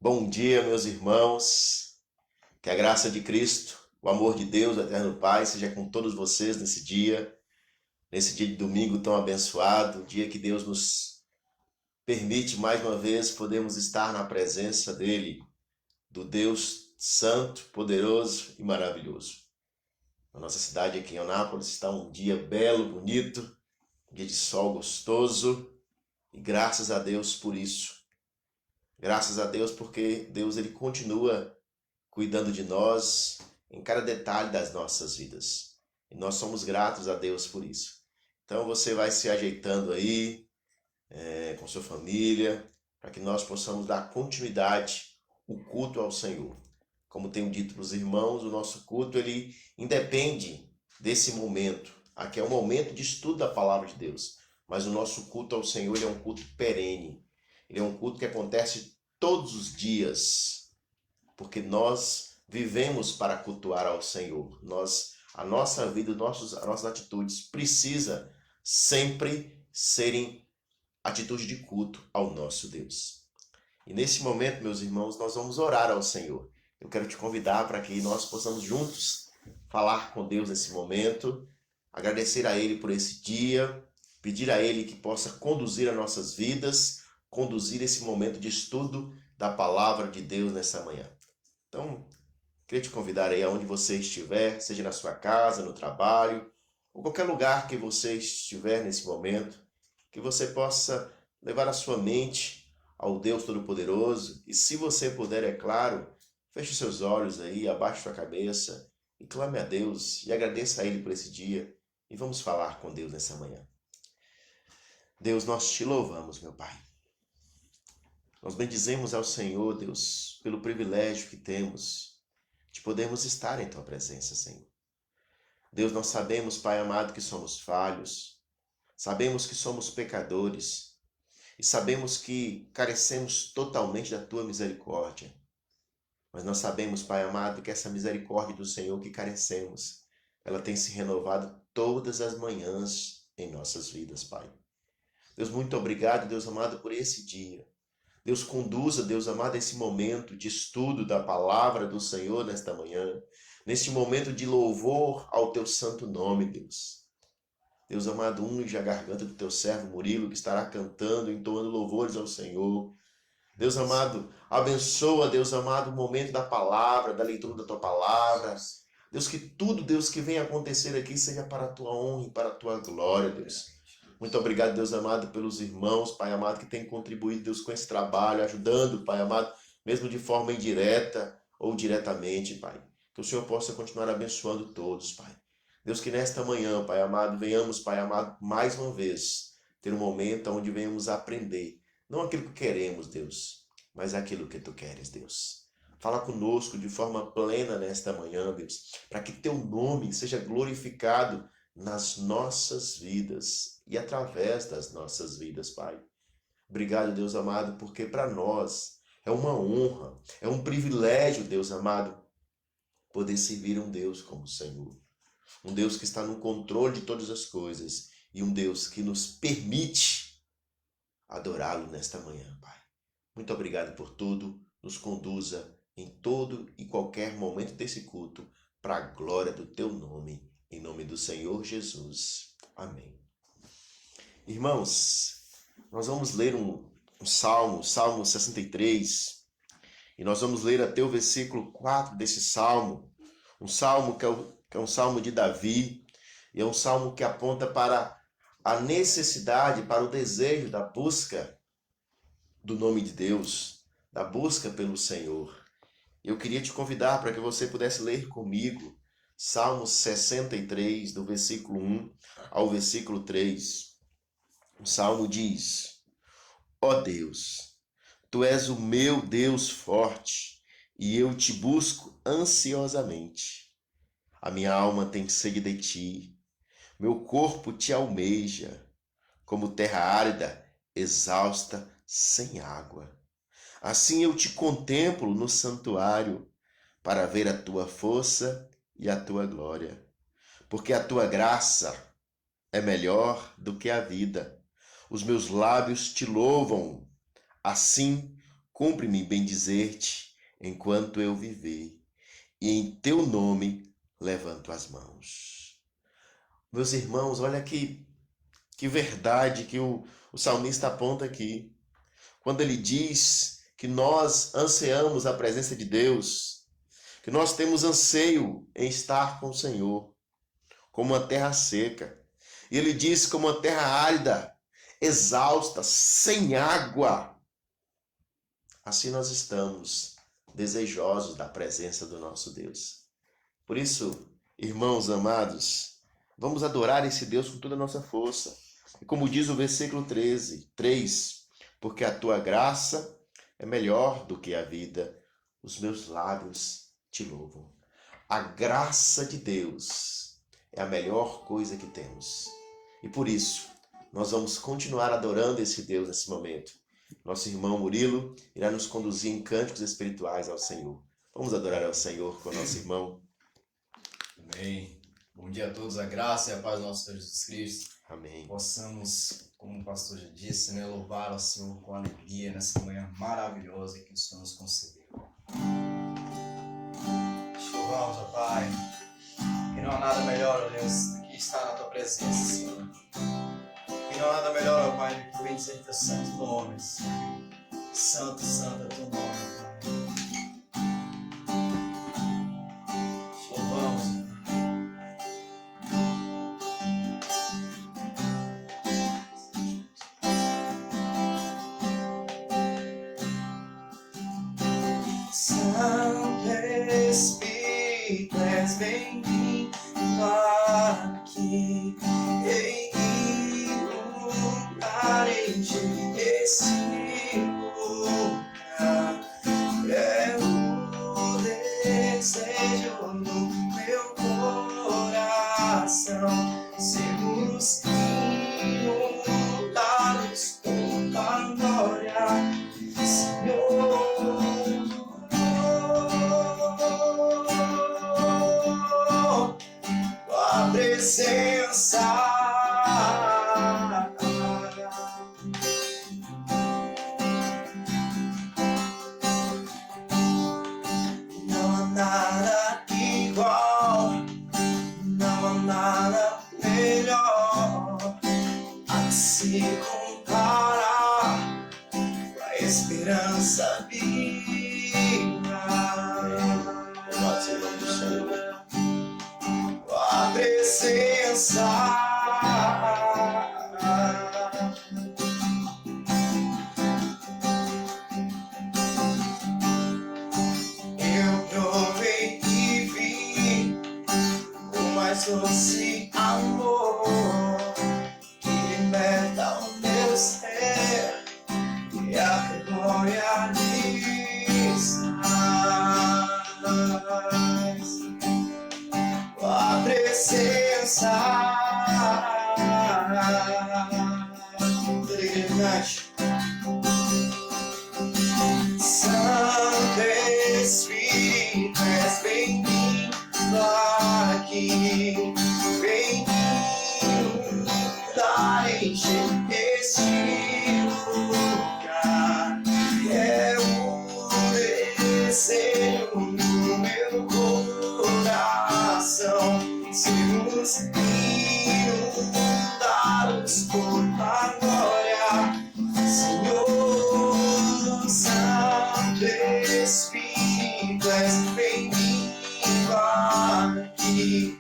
Bom dia, meus irmãos. Que a graça de Cristo, o amor de Deus, o eterno Pai, seja com todos vocês nesse dia de domingo tão abençoado, dia que Deus nos permite mais uma vez podermos estar na presença dele, do Deus santo, poderoso e maravilhoso. Na nossa cidade aqui em Anápolis está um dia belo, bonito, um dia de sol gostoso, e graças a Deus por isso. Graças a Deus porque Deus ele continua cuidando de nós em cada detalhe das nossas vidas. E nós somos gratos a Deus por isso. Então você vai se ajeitando aí com sua família, para que nós possamos dar continuidade o culto ao Senhor. Como tenho dito para os irmãos, o nosso culto ele independe desse momento. Aqui é um momento de estudo da palavra de Deus, mas o nosso culto ao Senhor ele é um culto perene. Ele é um culto que acontece todos os dias, porque nós vivemos para cultuar ao Senhor. A nossa vida, as nossas atitudes precisa sempre serem atitudes de culto ao nosso Deus. E nesse momento, meus irmãos, nós vamos orar ao Senhor. Eu quero te convidar para que nós possamos juntos falar com Deus nesse momento, agradecer a Ele por esse dia, pedir a Ele que possa conduzir as nossas vidas, conduzir esse momento de estudo da palavra de Deus nessa manhã. Então, queria te convidar aí aonde você estiver, seja na sua casa, no trabalho, ou qualquer lugar que você estiver nesse momento, que você possa levar a sua mente ao Deus Todo-Poderoso. E se você puder, é claro, feche os seus olhos aí, abaixe sua cabeça e clame a Deus e agradeça a Ele por esse dia. E vamos falar com Deus nessa manhã. Deus, nós te louvamos, meu Pai. Nós bendizemos ao Senhor, Deus, pelo privilégio que temos de podermos estar em Tua presença, Senhor. Deus, nós sabemos, Pai amado, que somos falhos, sabemos que somos pecadores e sabemos que carecemos totalmente da Tua misericórdia. Mas nós sabemos, Pai amado, que essa misericórdia do Senhor que carecemos, ela tem se renovado todas as manhãs em nossas vidas, Pai. Deus, muito obrigado, Deus amado, por esse dia. Deus, conduza, Deus amado, esse momento de estudo da palavra do Senhor nesta manhã, neste momento de louvor ao teu santo nome, Deus. Deus amado, unge a garganta do teu servo Murilo, que estará cantando, entoando louvores ao Senhor. Deus amado, abençoa, Deus amado, o momento da palavra, da leitura da tua palavra. Deus, que tudo, Deus, que venha acontecer aqui seja para a tua honra e para a tua glória, Deus. Muito obrigado, Deus amado, pelos irmãos, Pai amado, que têm contribuído, Deus, com esse trabalho, ajudando, Pai amado, mesmo de forma indireta ou diretamente, Pai. Que o Senhor possa continuar abençoando todos, Pai. Deus, que nesta manhã, Pai amado, venhamos, Pai amado, mais uma vez, ter um momento onde venhamos aprender, não aquilo que queremos, Deus, mas aquilo que Tu queres, Deus. Fala conosco de forma plena nesta manhã, Deus, para que Teu nome seja glorificado nas nossas vidas e através das nossas vidas, Pai. Obrigado, Deus amado, porque para nós é uma honra, é um privilégio, Deus amado, poder servir um Deus como o Senhor. Um Deus que está no controle de todas as coisas e um Deus que nos permite adorá-lo nesta manhã, Pai. Muito obrigado por tudo. Nos conduza em todo e qualquer momento desse culto para a glória do Teu nome. Em nome do Senhor Jesus. Amém. Irmãos, nós vamos ler um salmo, Salmo 63, e nós vamos ler até o versículo 4 desse salmo. Um salmo que é um salmo de Davi, e é um salmo que aponta para a necessidade, para o desejo da busca do nome de Deus, da busca pelo Senhor. Eu queria te convidar para que você pudesse ler comigo Salmo 63, do versículo 1 ao versículo 3. O salmo diz: Ó Deus, Tu és o meu Deus forte, e eu te busco ansiosamente. A minha alma tem sede de ti, meu corpo te almeja, como terra árida, exausta, sem água. Assim eu te contemplo no santuário, para ver a tua força e a tua glória. Porque a tua graça é melhor do que a vida. Os meus lábios te louvam, assim cumpre-me bendizer-te enquanto eu viver, e em teu nome levanto as mãos. Meus irmãos, olha que verdade que o salmista aponta aqui. Quando ele diz que nós ansiamos a presença de Deus, que nós temos anseio em estar com o Senhor, como uma terra seca. E ele diz como uma terra árida, exausta, sem água. Assim nós estamos desejosos da presença do nosso Deus. Por isso, irmãos amados, vamos adorar esse Deus com toda a nossa força. E como diz o versículo 3, porque a tua graça é melhor do que a vida, os meus lábios te louvam. A graça de Deus é a melhor coisa que temos. E por isso, nós vamos continuar adorando esse Deus nesse momento. Nosso irmão Murilo irá nos conduzir em cânticos espirituais ao Senhor. Vamos adorar ao Senhor com o nosso irmão. Amém. Bom dia a todos, a graça e a paz do nosso Senhor Jesus Cristo. Amém. Possamos, como o pastor já disse, louvar ao Senhor com alegria nessa manhã maravilhosa que o Senhor nos concedeu. Te louvamos, ó Pai, que não há nada melhor, ó Deus, do que estar na Tua presença, Senhor. E não há nada melhor, ó Pai, do que bendizer Teu santo nome, Senhor. Santo, santo é Teu nome, Pai. Te louvamos, Santo Espírito, és bem-vindo aqui, em lugar em este lugar. É o desejo no meu coração, sermos inundados com tua glória, Senhor. Tua presença não há nada igual, não há nada melhor a se comparar com a esperança viva. Louvado seja o nome do Senhor. Tua presença eu provei e vi o mais doce amor que liberta o meu ser e a vergonha desfaz. Tua presença Santo Espírito, és bem-vindo aqui, bem-vindo a encher este lugar. É o desejo no meu coração, sermos inundados por tua glória, Senhor. Santo Espírito, és bem-vindo aqui,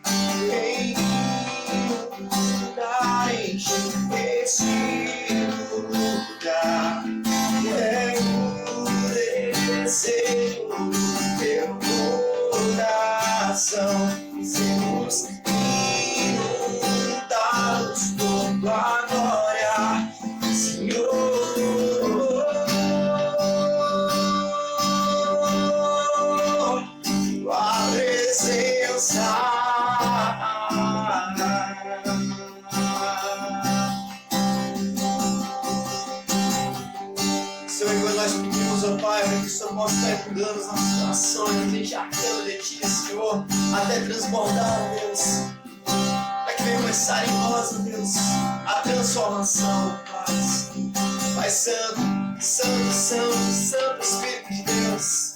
bem-vindo a encher este lugar. É o desejo do teu coração, sermos inundados por tua glória, Senhor. Tua presença Senhor, enquanto nós pedimos, ó Pai, para que o Senhor possa estar cuidando dos nossos corações, encharcando de Ti, Senhor, até transbordar, ó Deus, para que venha começar em nós, ó Deus, a transformação, Pai. Pai Santo, Santo, Santo, Santo Espírito de Deus,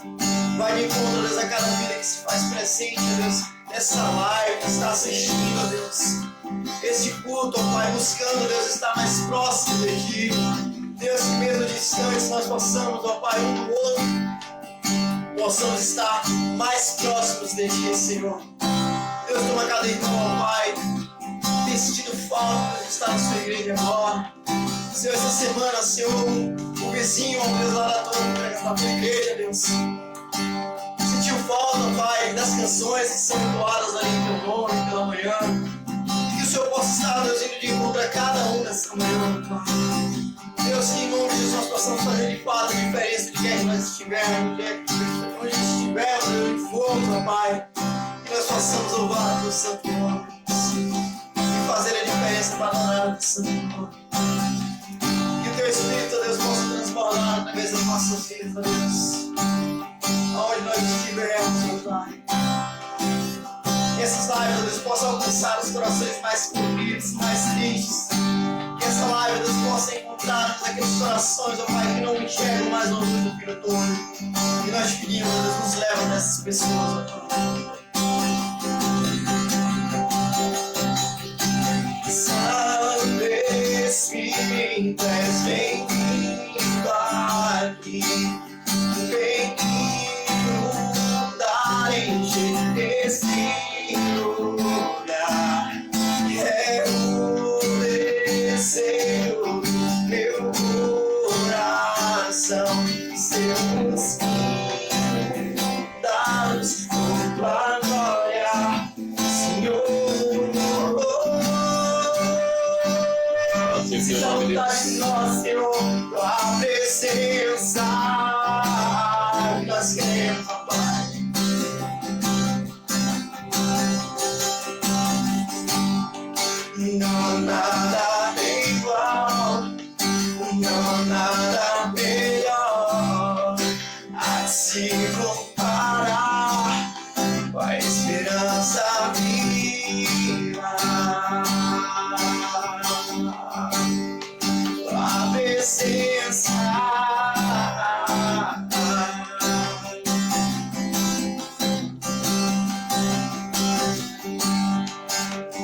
vai de encontro, Deus, a cada vida que se faz presente, Deus, nessa live que está assistindo, Deus, este culto, ó Pai, buscando, Deus, estar mais próximo de Ti. Deus, que mesmo distantes nós possamos, ó Pai, um do outro, possamos estar mais próximos de Ti, Senhor. Deus, toma cada irmão, ó Pai, tem sentido falta de estar na sua igreja agora. Senhor, essa semana, Senhor, o vizinho, ó Deus, lá da tua igreja, Deus, sentiu falta, Pai, das canções que são entoadas ali em Teu nome pela manhã. Que o Senhor possa estar, Deus, indo de encontro a cada um nessa manhã, Pai. Deus, que em nome de Jesus nós possamos fazer de fato a diferença de quem nós estivermos, onde estivermos, onde formos, ó Pai. Que nós possamos louvar o Teu santo nome e fazer a diferença para honrar o Teu santo nome. Que o Teu Espírito, ó Deus, possa transbordar através das nossas vidas, ó Deus, aonde nós estivermos, ó Pai. Que essas lives, ó Deus, possam alcançar os corações mais corridos, mais tristes. Que essa live, ó Deus, possa encontrar naqueles corações, ó Pai, que não enxergam mais a luz do Filho Todo. E nós pedimos, ó Deus, nos leva nessas pessoas, ó Pai. Santo Espírito, és bem-vindo aqui, bem-vindo a encher esse lugar. É o desejo do meu coração, sermos dados por tua glória, Senhor. Exaltar em nós, Senhor, tua presença, nós queremos, ó Pai. Não nada igual, não nada melhor a se comparar com a esperança viva. Tua presença,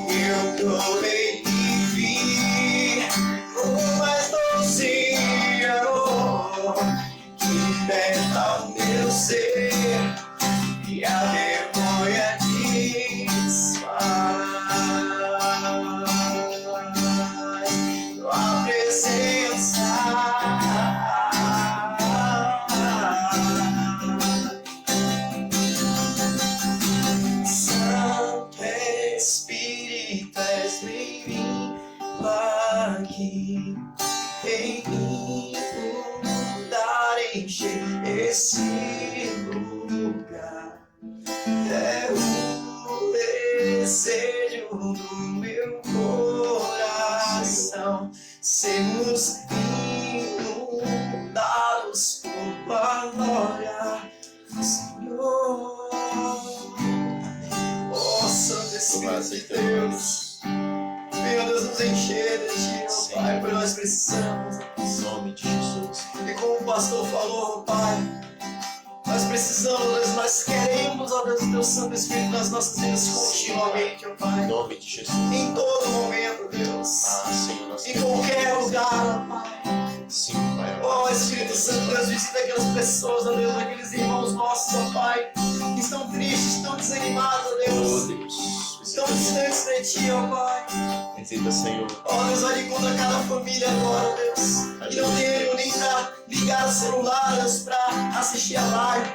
eu provei e vi o mais doce amor que liberta o meu ser e a vergonha desfaz. Tua presença, Santo Espírito, és bem-vindo aqui, bem-vindo a encher esse lugar. É o desejo do meu coração, sermos inundados por tua glória, Senhor. Oh, Santo Espírito de Deus, venha, Deus, nos encher de Ti, ó Pai, porque nós precisamos, Em nome de Jesus. e como o pastor falou, ó Pai, nós precisamos, nós queremos, ó Deus, o Teu Santo Espírito nas nossas vidas continuamente, ó Em Pai. nome de Jesus. Em todo momento, Deus. Ah, Senhor, nós Em qualquer lugar, ó Pai. Sim, Pai. Ó Espírito Santo, Deus, visita aquelas pessoas, ó Deus, aqueles irmãos nossos, ó Pai, que estão tristes, estão desanimados, ó Oh, Deus. Deus. Estão distantes de Ti, ó Pai. Visita, Senhor. Ó Deus, vai de contra cada família agora, ó Deus. Que não tenham nem pra ligar o celular, Deus, pra assistir a live.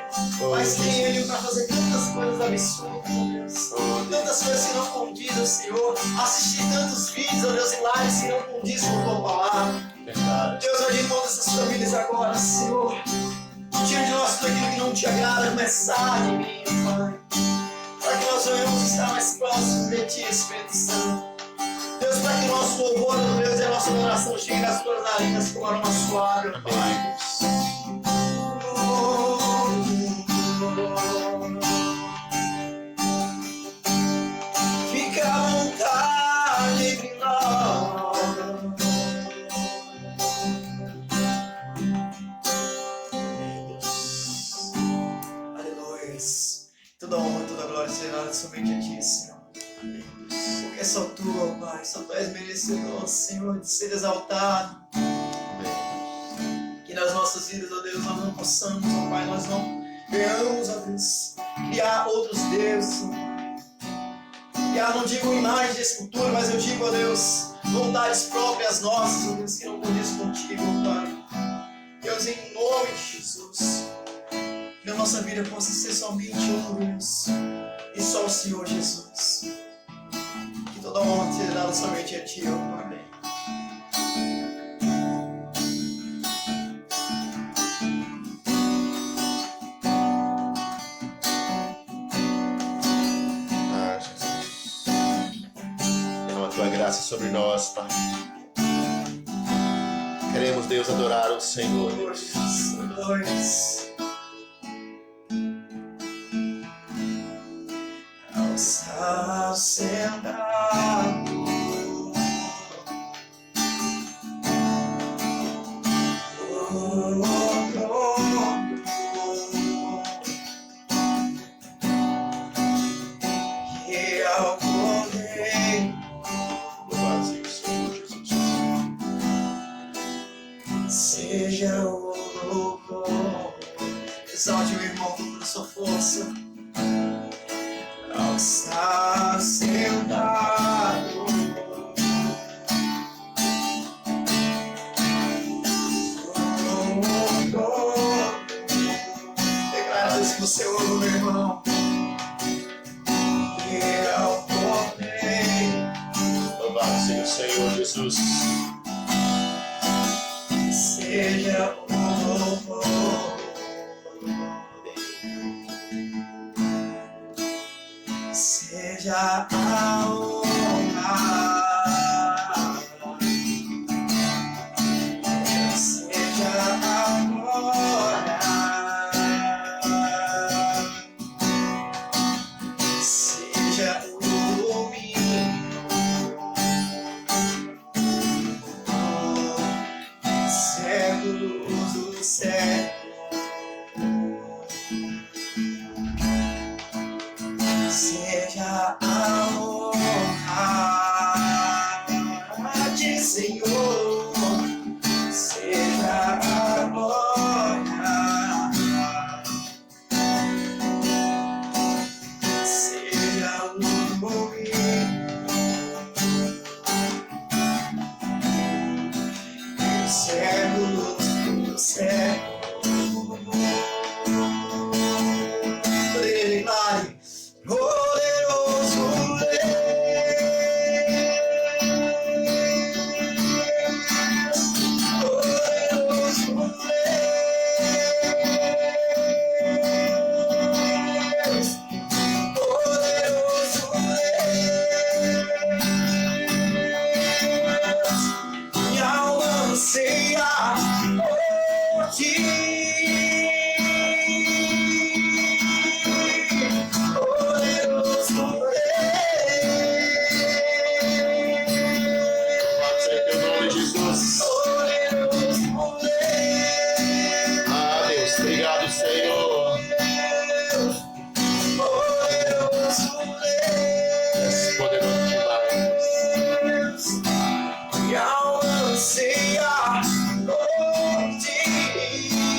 Mas tem Ele pra fazer tantas coisas absurdas, ó Deus. Tantas coisas que não condizem, Senhor. Assistir tantos vídeos, ó Deus, em lives que não condizem com a Tua palavra. Verdade. Deus, vai de contra essas famílias agora, Senhor. Tira de nós tudo aquilo que não Te agrada, começar de mim, Pai. Para que nós venhamos estar mais próximos de Ti, Espírito Santo. Deus, para que o nosso louvor, ó Deus, e a nossa adoração chegue às Tuas narinas como aroma suave, ó Pai. Amém, Deus. Fica à vontade em nós. somente a Ti, Senhor. Porque só Tu, ó Pai, só Tu és merecedor, Senhor, de ser exaltado. Que nas nossas vidas, ó Deus, nós não possamos, ó Pai, nós não venhamos, ó Deus, criar outros deuses, ó Pai. Criar, não digo imagem de escultura, mas eu digo, ó Deus, vontades próprias nossas, ó Deus, que não condizem contigo, ó Pai. Deus, em nome de Jesus, que a nossa vida possa ser somente um Deus, e só o Senhor Jesus. Que toda honra seja dada somente a Ti, ó Pai. Graça sobre nós, Pai. Queremos, Deus, adorar o Senhor. Ao estar sentado e ao correr, seja o louvor. Exalte o irmão com toda a sua força. Ao estar sentado declara a Deus que você ouve, meu irmão. E ao correr, louvado seja o Senhor Jesus. seja o louvor, seja a honra, seja a glória, seja o domínio, séculos do século. Seja a honra de Senhor, seja a glória, seja o domínio, séculos do século. Poderoso minha alma anseia por Ti. Anseia por Ti.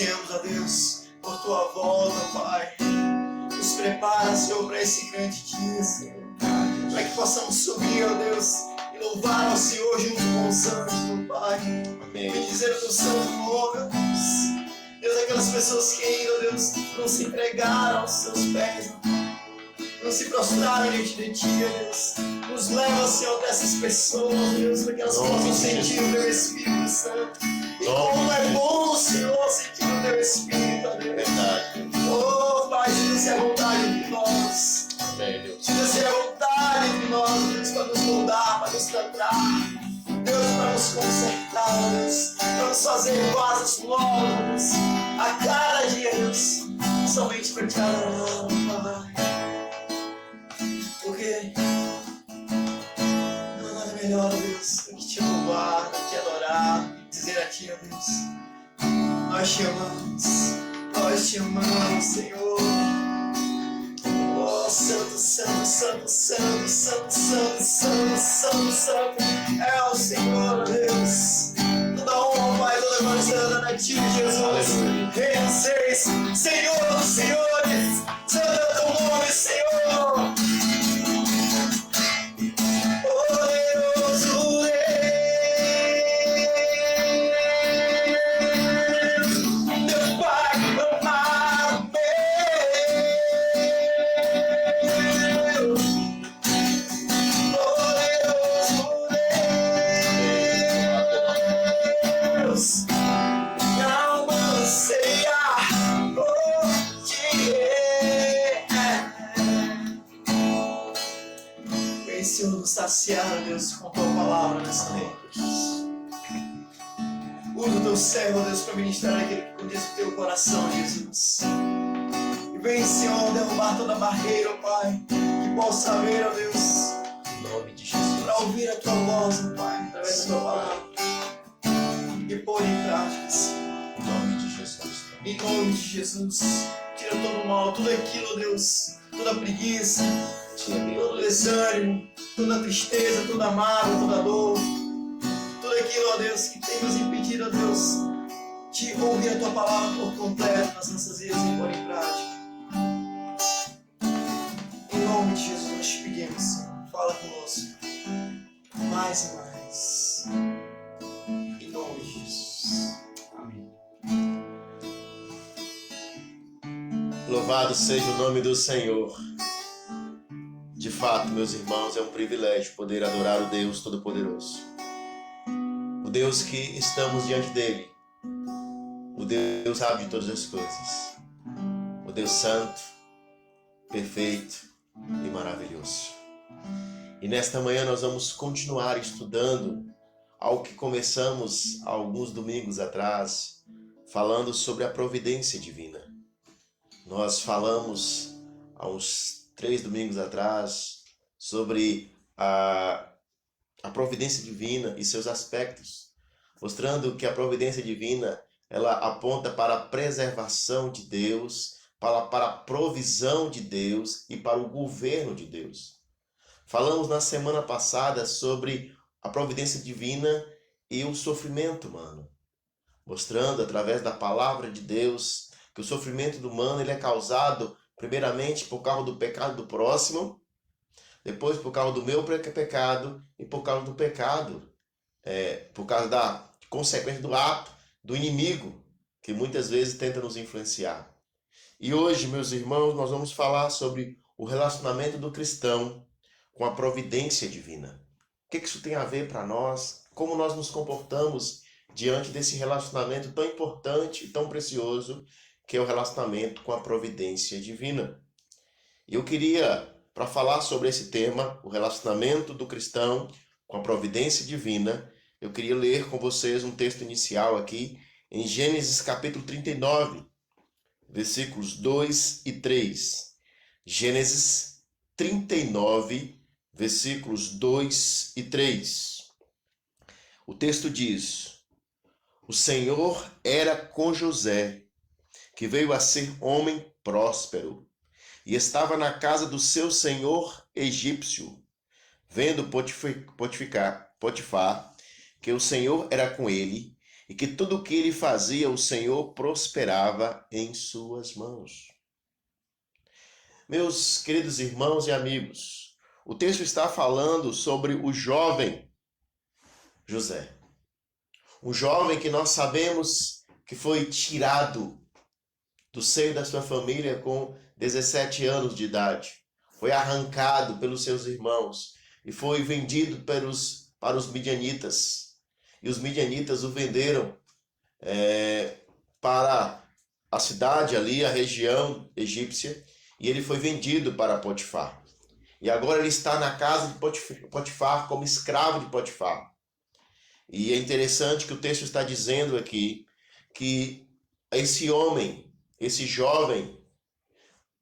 ansiamos, ó Deus, por tua volta, Pai. Nos prepara, Senhor, para esse grande dia, Senhor. Para que possamos subir, ó Deus, e louvar ao Senhor junto com os santos, meu Pai. Amém. Bendizer o teu santo nome, ó Deus. Deus, aquelas pessoas que ainda, ó Deus, não se entregaram aos seus pés, não se prostraram diante de ti, ó Deus. Nos leva, Senhor, dessas pessoas, Deus, para que elas possam sentir o teu Espírito Santo. E como é bom, Senhor, sentir o teu Espírito, ó Deus. Verdade. Oh, Pai, sinta-se à vontade entre nós. Amém, Deus. Sinta-se à vontade entre nós, Deus, para nos moldar, para nos tratar. Deus, para nos consertar, Deus. Para nos fazer vasos novos. A cada dia, Deus. Somente para te adorar, Pai. Porque não há nada melhor, Deus, do que te louvar, do que te adorar, dizer a ti, ó Deus. Nós te amamos, Senhor. Oh, santo, santo, santo, santo, santo, santo, santo, santo, santo, é o Senhor, Deus. Toda honra, Pai, toda glória será dada a ti, Jesus. Rei dos reis, Senhor dos senhores, santo é o teu nome, Senhor. Poderoso Deus, teu Pai amado meu. Poderoso Deus, não anseia por ti. Vem, Senhor, nos saciar, Deus, com tua palavra nessa noite. Usa o teu servo, Deus, para ministrar aquele que condiz o teu coração, Jesus. E vem, Senhor, derrubar toda barreira, ó Pai, que possa haver, ó Deus, Em nome de Jesus. para ouvir a tua voz, ó Pai, através da tua palavra. E pôr em prática, Senhor. Em nome de Jesus. Em nome de Jesus. Tira todo o mal, tudo aquilo, Deus, toda a preguiça, todo o desânimo, toda a tristeza, toda a mágoa, toda a dor, tudo aquilo, ó Deus, que tem nos impedido, ó Deus, de ouvir a tua palavra por completo nas nossas vidas e pôr em prática. Em nome de Jesus nós te pedimos, Senhor, fala conosco mais e mais. Em nome de Jesus. Amém. Louvado seja o nome do Senhor. De fato, meus irmãos, é um privilégio poder adorar o Deus Todo-Poderoso. O Deus que estamos diante dele. O Deus sabe de todas as coisas. O Deus santo, perfeito e maravilhoso. E nesta manhã nós vamos continuar estudando algo que começamos há alguns domingos atrás, falando sobre a providência divina. Nós falamos há uns 3 domingos atrás sobre a providência divina e seus aspectos, mostrando que a providência divina ela aponta para a preservação de Deus, para a provisão de Deus e para o governo de Deus. Falamos na semana passada sobre a providência divina e o sofrimento humano, mostrando através da palavra de Deus que o sofrimento do humano ele é causado primeiramente por causa do pecado do próximo, depois por causa do meu pecado e por causa do pecado, por causa da consequência do ato do inimigo, que muitas vezes tenta nos influenciar. E hoje, meus irmãos, nós vamos falar sobre o relacionamento do cristão com a providência divina. O que isso tem a ver para nós? Como nós nos comportamos diante desse relacionamento tão importante e tão precioso que é o relacionamento com a providência divina. E eu queria, para falar sobre esse tema, o relacionamento do cristão com a providência divina, eu queria ler com vocês um texto inicial aqui, em Gênesis capítulo 39, versículos 2 e 3. Gênesis 39, versículos 2 e 3. O texto diz: O Senhor era com José, que veio a ser homem próspero, e estava na casa do seu senhor egípcio. Vendo Potifar que o Senhor era com ele, e que tudo o que ele fazia, o Senhor prosperava em suas mãos. Meus queridos irmãos e amigos, o texto está falando sobre o jovem José. Um jovem que nós sabemos que foi tirado do seio da sua família com 17 anos de idade. Foi arrancado pelos seus irmãos e foi vendido para os midianitas. E os midianitas o venderam para a cidade ali, a região egípcia, e ele foi vendido para Potifar. E agora ele está na casa de Potifar como escravo de Potifar. E é interessante que o texto está dizendo aqui que esse homem, esse jovem,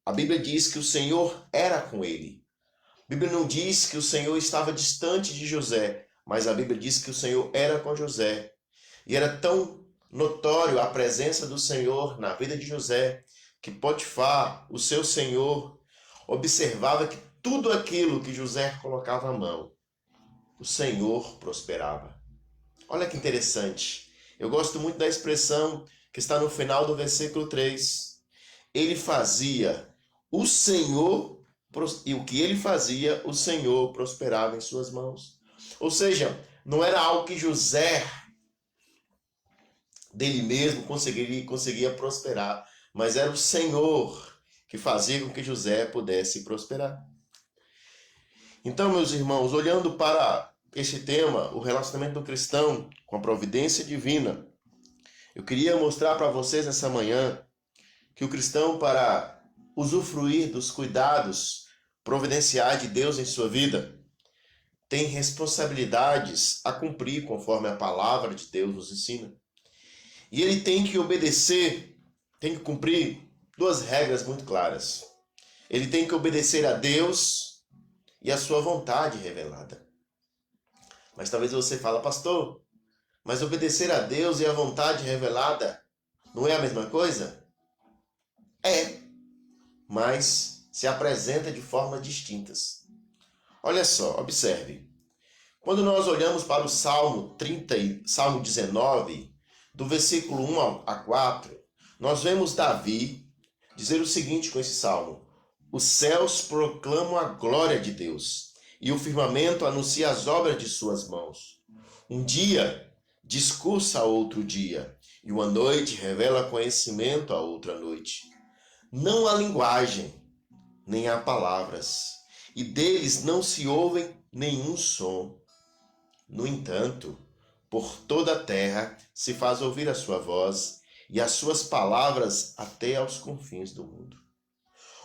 a Bíblia diz que o Senhor era com ele. A Bíblia não diz que o Senhor estava distante de José, mas a Bíblia diz que o Senhor era com José. E era tão notório a presença do Senhor na vida de José, que Potifar, o seu senhor, observava que tudo aquilo que José colocava à mão, o Senhor prosperava. Olha que interessante. Eu gosto muito da expressão que está no final do versículo 3. Ele fazia o Senhor, e o que ele fazia, o Senhor prosperava em suas mãos. Ou seja, não era algo que José dele mesmo conseguia prosperar, mas era o Senhor que fazia com que José pudesse prosperar. Então, meus irmãos, olhando para este tema, o relacionamento do cristão com a providência divina, eu queria mostrar para vocês nessa manhã que o cristão, para usufruir dos cuidados providenciais de Deus em sua vida, tem responsabilidades a cumprir conforme a palavra de Deus nos ensina. E ele tem que obedecer, tem que cumprir duas regras muito claras. Ele tem que obedecer a Deus e a sua vontade revelada. Mas talvez você fale, pastor, mas obedecer a Deus e a vontade revelada não é a mesma coisa? É, mas se apresenta de formas distintas. Olha só, observe. Quando nós olhamos para o Salmo 19, do versículo 1 a 4, nós vemos Davi dizer o seguinte com esse salmo: os céus proclamam a glória de Deus, e o firmamento anuncia as obras de suas mãos. Um dia discursa a outro dia, e uma noite revela conhecimento a outra noite. Não há linguagem, nem há palavras, e deles não se ouve nenhum som. No entanto, por toda a terra se faz ouvir a sua voz, e as suas palavras até aos confins do mundo.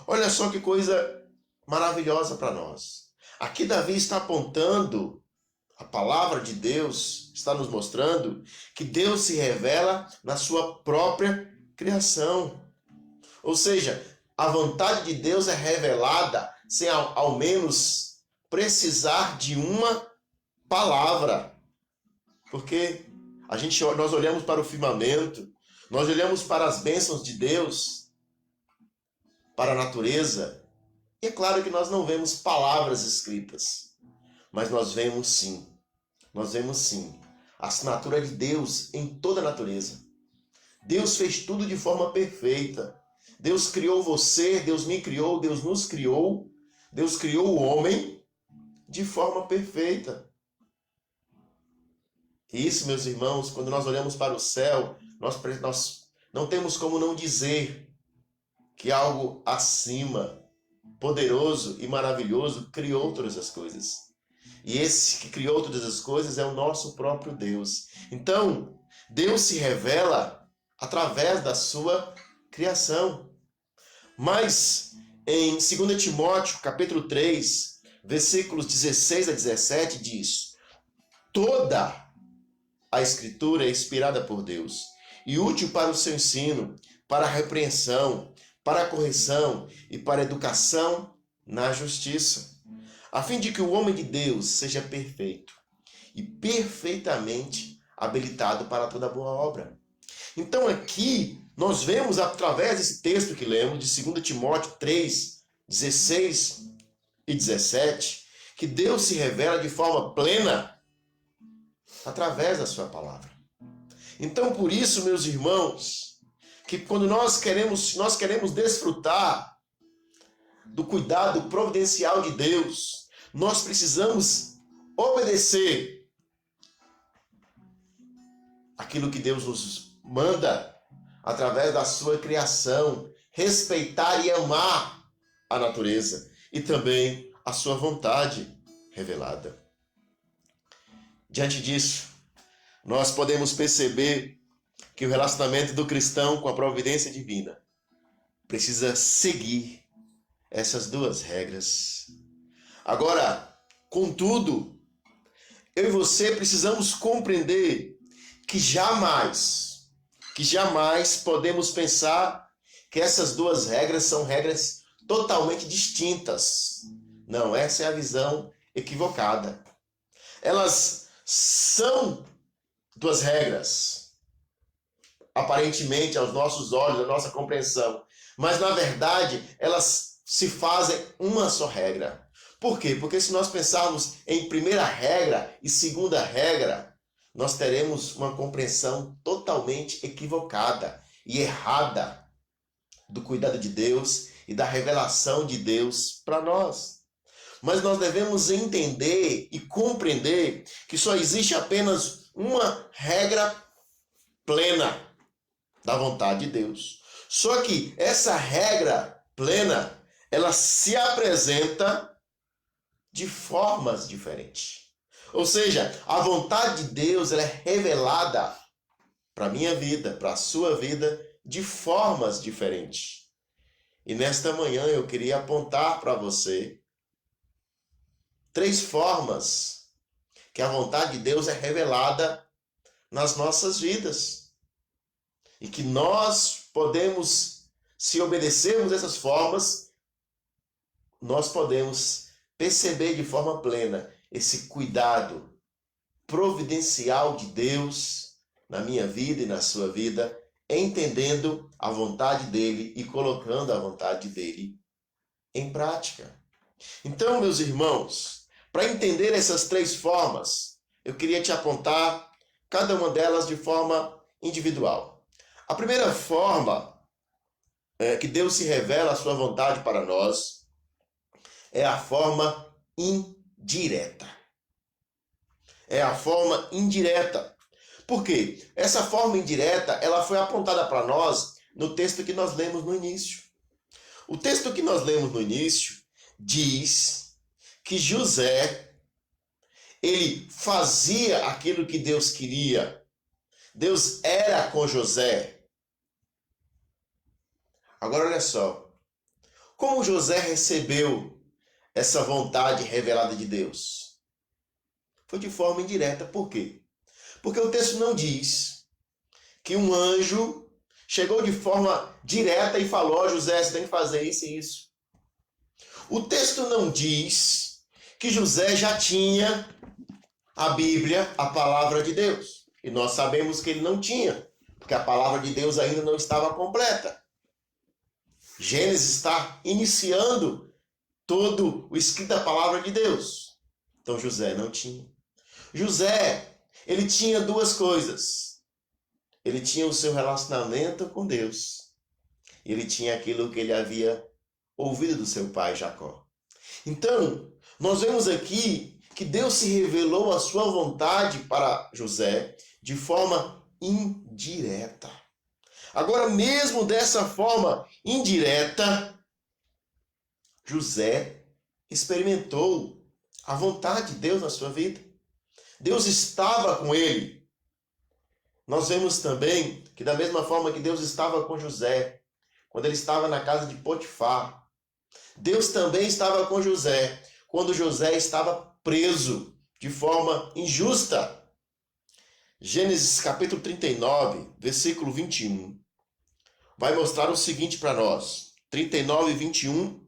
Olha só que coisa maravilhosa para nós. Aqui Davi está apontando, a palavra de Deus está nos mostrando que Deus se revela na sua própria criação. Ou seja, a vontade de Deus é revelada sem ao menos precisar de uma palavra. Porque nós olhamos para o firmamento, nós olhamos para as bênçãos de Deus, para a natureza, e é claro que nós não vemos palavras escritas, mas nós vemos sim a assinatura de Deus em toda a natureza. Deus fez tudo de forma perfeita. Deus criou você, Deus me criou, Deus nos criou, Deus criou o homem de forma perfeita. E isso, meus irmãos, quando nós olhamos para o céu, nós não temos como não dizer que algo acima, poderoso e maravilhoso, criou todas as coisas. E esse que criou todas as coisas é o nosso próprio Deus. Então, Deus se revela através da sua criação. Mas, em 2 Timóteo, capítulo 3, versículos 16 a 17, diz: toda a Escritura é inspirada por Deus e útil para o seu ensino, para a repreensão, para a correção e para a educação na justiça, a fim de que o homem de Deus seja perfeito e perfeitamente habilitado para toda boa obra. Então aqui nós vemos, através desse texto que lemos, de 2 Timóteo 3, 16 e 17, que Deus se revela de forma plena através da sua palavra. Então, por isso, meus irmãos, que quando nós queremos desfrutar do cuidado providencial de Deus, nós precisamos obedecer aquilo que Deus nos manda através da sua criação, respeitar e amar a natureza e também a sua vontade revelada. Diante disso, nós podemos perceber que o relacionamento do cristão com a providência divina precisa seguir essas duas regras. Agora, contudo, eu e você precisamos compreender que jamais podemos pensar que essas duas regras são regras totalmente distintas. Não, essa é a visão equivocada. Elas são duas regras, aparentemente aos nossos olhos, à nossa compreensão, mas na verdade elas se fazem uma só regra. Por quê? Porque se nós pensarmos em primeira regra e segunda regra, nós teremos uma compreensão totalmente equivocada e errada do cuidado de Deus e da revelação de Deus para nós. Mas nós devemos entender e compreender que só existe apenas uma regra plena da vontade de Deus. Só que essa regra plena, ela se apresenta de formas diferentes. Ou seja, a vontade de Deus ela é revelada para a minha vida, para a sua vida, de formas diferentes. E nesta manhã eu queria apontar para você 3 formas que a vontade de Deus é revelada nas nossas vidas. E que nós podemos, se obedecermos essas formas, nós podemos perceber de forma plena esse cuidado providencial de Deus na minha vida e na sua vida, entendendo a vontade dele e colocando a vontade dele em prática. Então, meus irmãos, para entender essas 3 formas, eu queria te apontar cada uma delas de forma individual. A primeira forma que Deus se revela a sua vontade para nós é a forma indireta. É a forma indireta. Por quê? Essa forma indireta, ela foi apontada para nós no texto que nós lemos no início. O texto que nós lemos no início diz que José, ele fazia aquilo que Deus queria. Deus era com José. Agora olha só. Como José recebeu essa vontade revelada de Deus? Foi de forma indireta. Por quê? Porque o texto não diz que um anjo chegou de forma direta e falou: José, você tem que fazer isso e isso. O texto não diz que José já tinha a Bíblia, a palavra de Deus. E nós sabemos que ele não tinha, porque a palavra de Deus ainda não estava completa. Gênesis está iniciando todo o escrito da palavra de Deus. Então José não tinha. José, ele tinha 2 coisas. Ele tinha o seu relacionamento com Deus. E ele tinha aquilo que ele havia ouvido do seu pai Jacó. Então, nós vemos aqui que Deus se revelou a sua vontade para José de forma indireta. Agora, mesmo dessa forma indireta, José experimentou a vontade de Deus na sua vida. Deus estava com ele. Nós vemos também que da mesma forma que Deus estava com José, quando ele estava na casa de Potifar, Deus também estava com José, quando José estava preso de forma injusta. Gênesis capítulo 39, versículo 21, vai mostrar o seguinte para nós. 39, 21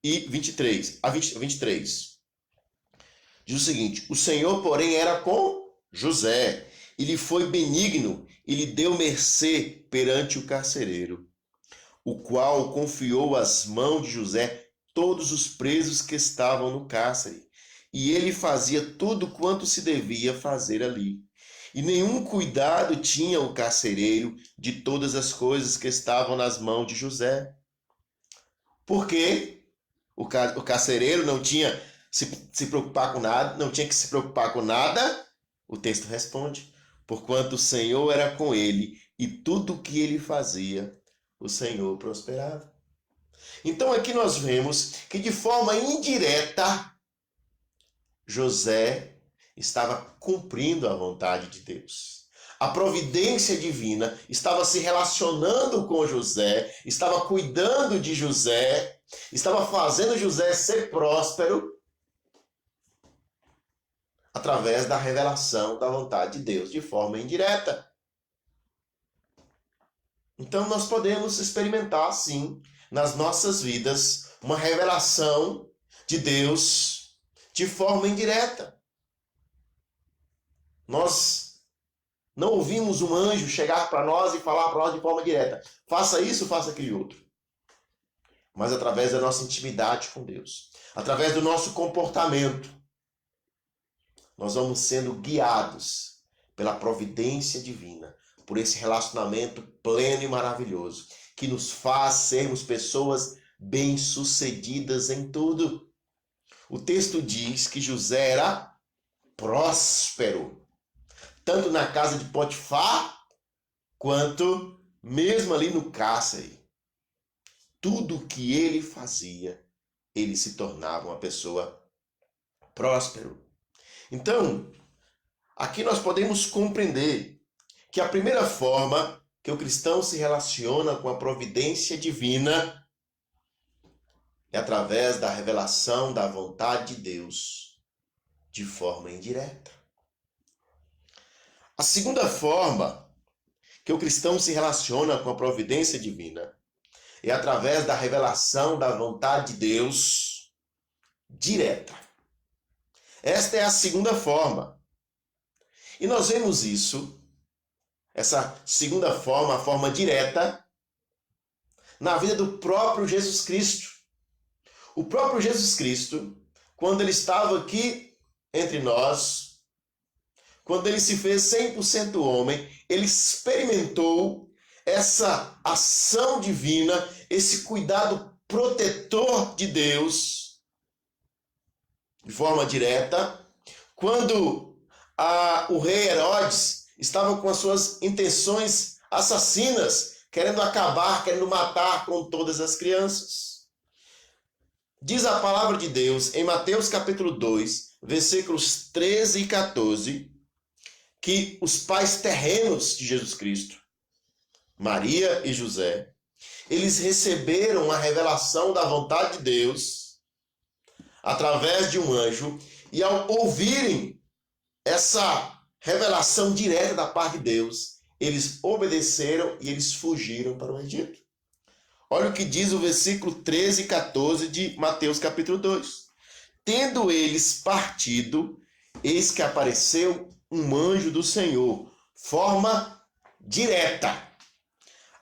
e 23. A 23. Diz o seguinte: o Senhor, porém, era com José, e lhe foi benigno, e lhe deu mercê perante o carcereiro, o qual confiou às mãos de José todos os presos que estavam no cárcere, e ele fazia tudo quanto se devia fazer ali. E nenhum cuidado tinha o carcereiro de todas as coisas que estavam nas mãos de José. Por quê? O carcereiro não tinha se preocupar com nada, não tinha que se preocupar com nada. O texto responde: porquanto o Senhor era com ele e tudo o que ele fazia, o Senhor prosperava. Então aqui nós vemos que de forma indireta, José estava cumprindo a vontade de Deus. A providência divina estava se relacionando com José, estava cuidando de José, estava fazendo José ser próspero através da revelação da vontade de Deus, de forma indireta. Então nós podemos experimentar, sim, nas nossas vidas, uma revelação de Deus de forma indireta. Nós não ouvimos um anjo chegar para nós e falar para nós de forma direta: faça isso, faça aquele outro. Mas através da nossa intimidade com Deus, através do nosso comportamento, nós vamos sendo guiados pela providência divina, por esse relacionamento pleno e maravilhoso, que nos faz sermos pessoas bem-sucedidas em tudo. O texto diz que José era próspero, tanto na casa de Potifar, quanto mesmo ali no cárcere. Tudo que ele fazia, ele se tornava uma pessoa próspera. Então, aqui nós podemos compreender que a primeira forma que o cristão se relaciona com a providência divina é através da revelação da vontade de Deus de forma indireta. A segunda forma que o cristão se relaciona com a providência divina é através da revelação da vontade de Deus direta. Esta é a segunda forma. E nós vemos isso, essa segunda forma, a forma direta, na vida do próprio Jesus Cristo. O próprio Jesus Cristo, quando ele estava aqui entre nós, quando ele se fez 100% homem, ele experimentou essa ação divina, esse cuidado protetor de Deus, de forma direta, quando o rei Herodes estava com as suas intenções assassinas, querendo acabar, querendo matar com todas as crianças. Diz a palavra de Deus em Mateus capítulo 2, versículos 13 e 14, que os pais terrenos de Jesus Cristo, Maria e José, eles receberam a revelação da vontade de Deus através de um anjo, e ao ouvirem essa revelação direta da parte de Deus, eles obedeceram e eles fugiram para o Egito. Olha o que diz o versículo 13 e 14 de Mateus capítulo 2. Tendo eles partido, eis que apareceu um anjo do Senhor, forma direta,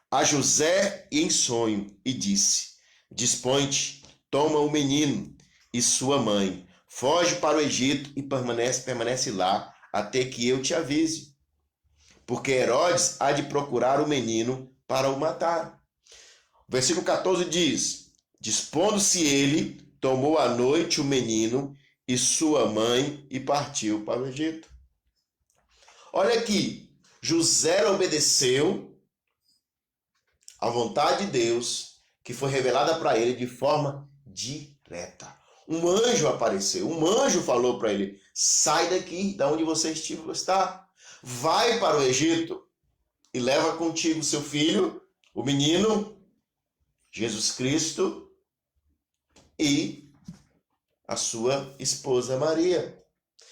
a José em sonho, e disse: dispõe-te, toma o menino e sua mãe, foge para o Egito e permanece lá até que eu te avise, porque Herodes há de procurar o menino para o matar. O versículo 14 diz: dispondo-se ele, tomou à noite o menino e sua mãe e partiu para o Egito. Olha aqui, José obedeceu à vontade de Deus, que foi revelada para ele de forma direta. Um anjo apareceu, um anjo falou para ele: sai daqui, da onde você está, vai para o Egito e leva contigo seu filho, o menino, Jesus Cristo, e a sua esposa Maria.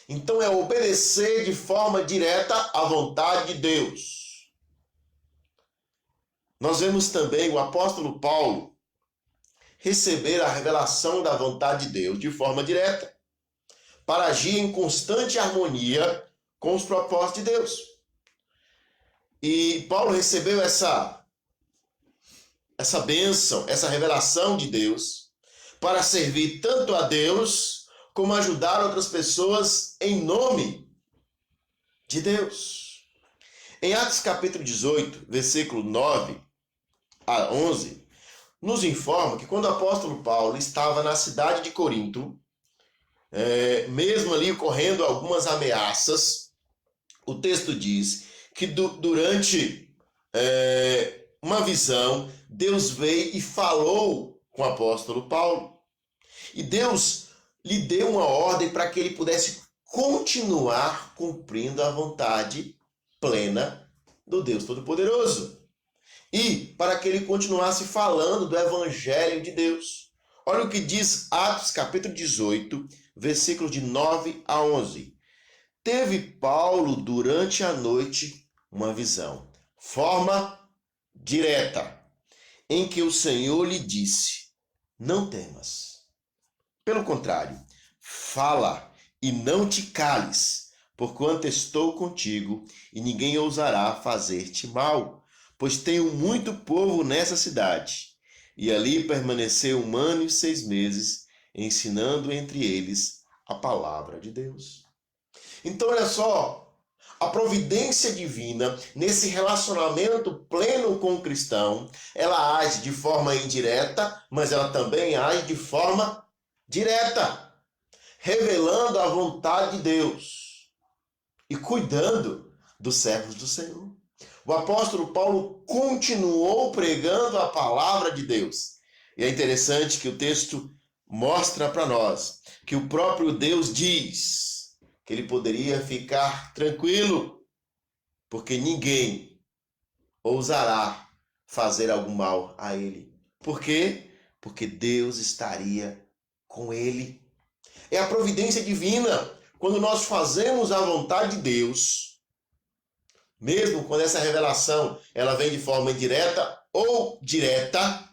Então é obedecer de forma direta à vontade de Deus. Nós vemos também o apóstolo Paulo receber a revelação da vontade de Deus de forma direta, para agir em constante harmonia com os propósitos de Deus. E Paulo recebeu essa bênção, essa revelação de Deus, para servir tanto a Deus como ajudar outras pessoas em nome de Deus. Em Atos capítulo 18, versículo 9 a 11, nos informa que quando o apóstolo Paulo estava na cidade de Corinto, mesmo ali ocorrendo algumas ameaças, o texto diz que durante uma visão, Deus veio e falou com o apóstolo Paulo. E Deus lhe deu uma ordem para que ele pudesse continuar cumprindo a vontade plena do Deus Todo-Poderoso. E para que ele continuasse falando do Evangelho de Deus. Olha o que diz Atos capítulo 18, versículos de 9 a 11. Teve Paulo durante a noite uma visão, forma direta, em que o Senhor lhe disse: não temas. Pelo contrário, fala e não te cales, porquanto estou contigo e ninguém ousará fazer-te mal, pois tenho muito povo nessa cidade. E ali permaneceu 1 ano e 6 meses, ensinando entre eles a palavra de Deus. Então, olha só, a providência divina, nesse relacionamento pleno com o cristão, ela age de forma indireta, mas ela também age de forma direta, revelando a vontade de Deus e cuidando dos servos do Senhor. O apóstolo Paulo continuou pregando a palavra de Deus. E é interessante que o texto mostra para nós que o próprio Deus diz que ele poderia ficar tranquilo, porque ninguém ousará fazer algum mal a ele. Por quê? Porque Deus estaria com ele. É a providência divina. Quando nós fazemos a vontade de Deus, mesmo quando essa revelação ela vem de forma indireta ou direta,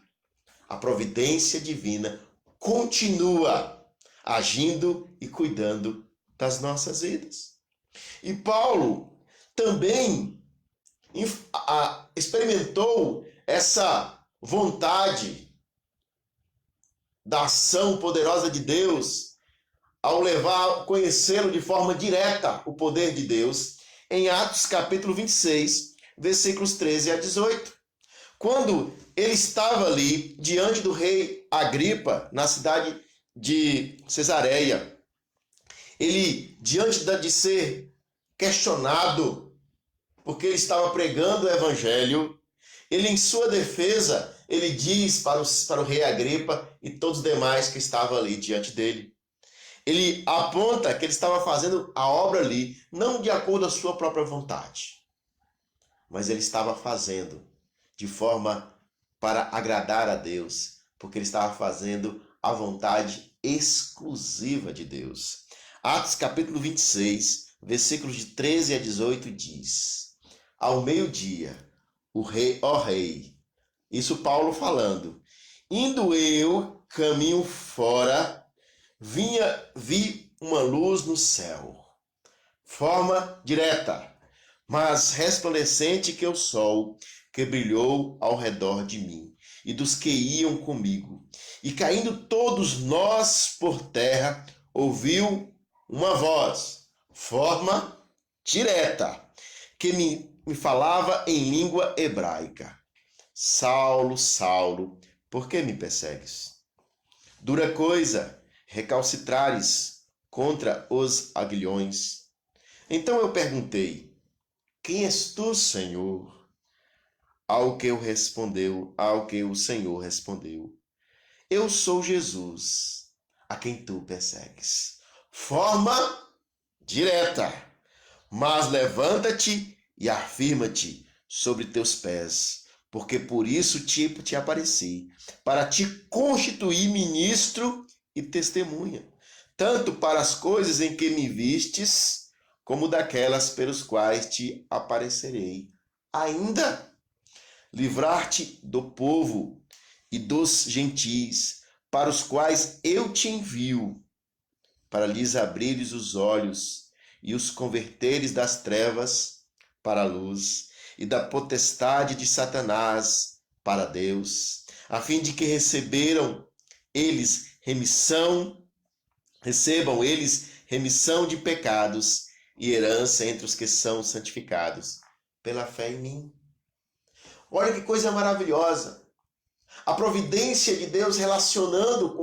a providência divina continua agindo e cuidando das nossas vidas. E Paulo também experimentou essa vontade da ação poderosa de Deus ao levar a conhecê-lo de forma direta o poder de Deus em Atos capítulo 26, versículos 13 a 18. Quando ele estava ali diante do rei Agripa, na cidade de Cesareia, ele, diante de ser questionado, porque ele estava pregando o evangelho, ele, em sua defesa, ele diz para o rei Agripa e todos os demais que estavam ali diante dele. Ele aponta que ele estava fazendo a obra ali, não de acordo com a sua própria vontade, mas ele estava fazendo de forma para agradar a Deus, porque ele estava fazendo a vontade exclusiva de Deus. Atos capítulo 26, versículos de 13 a 18 diz: ao meio-dia, ó rei, isso Paulo falando, indo eu caminho fora, vi uma luz no céu, forma direta, mas resplandecente que o sol, que brilhou ao redor de mim e dos que iam comigo. E caindo todos nós por terra, ouviu uma voz, forma direta, que me falava em língua hebraica: Saulo, Saulo, por que me persegues? Dura coisa recalcitrares contra os aguilhões. Então eu perguntei: quem és tu, Senhor? Ao que o Senhor respondeu: eu sou Jesus, a quem tu persegues. Forma direta, mas levanta-te e afirma-te sobre teus pés, porque por isso te apareci, para te constituir ministro e testemunha, tanto para as coisas em que me vistes, como daquelas pelos quais te aparecerei. Ainda livrar-te do povo e dos gentis, para os quais eu te envio, para lhes abrires os olhos e os converteres das trevas para a luz e da potestade de Satanás para Deus, a fim de que recebam eles remissão de pecados e herança entre os que são santificados pela fé em mim. Olha que coisa maravilhosa. A providência de Deus relacionando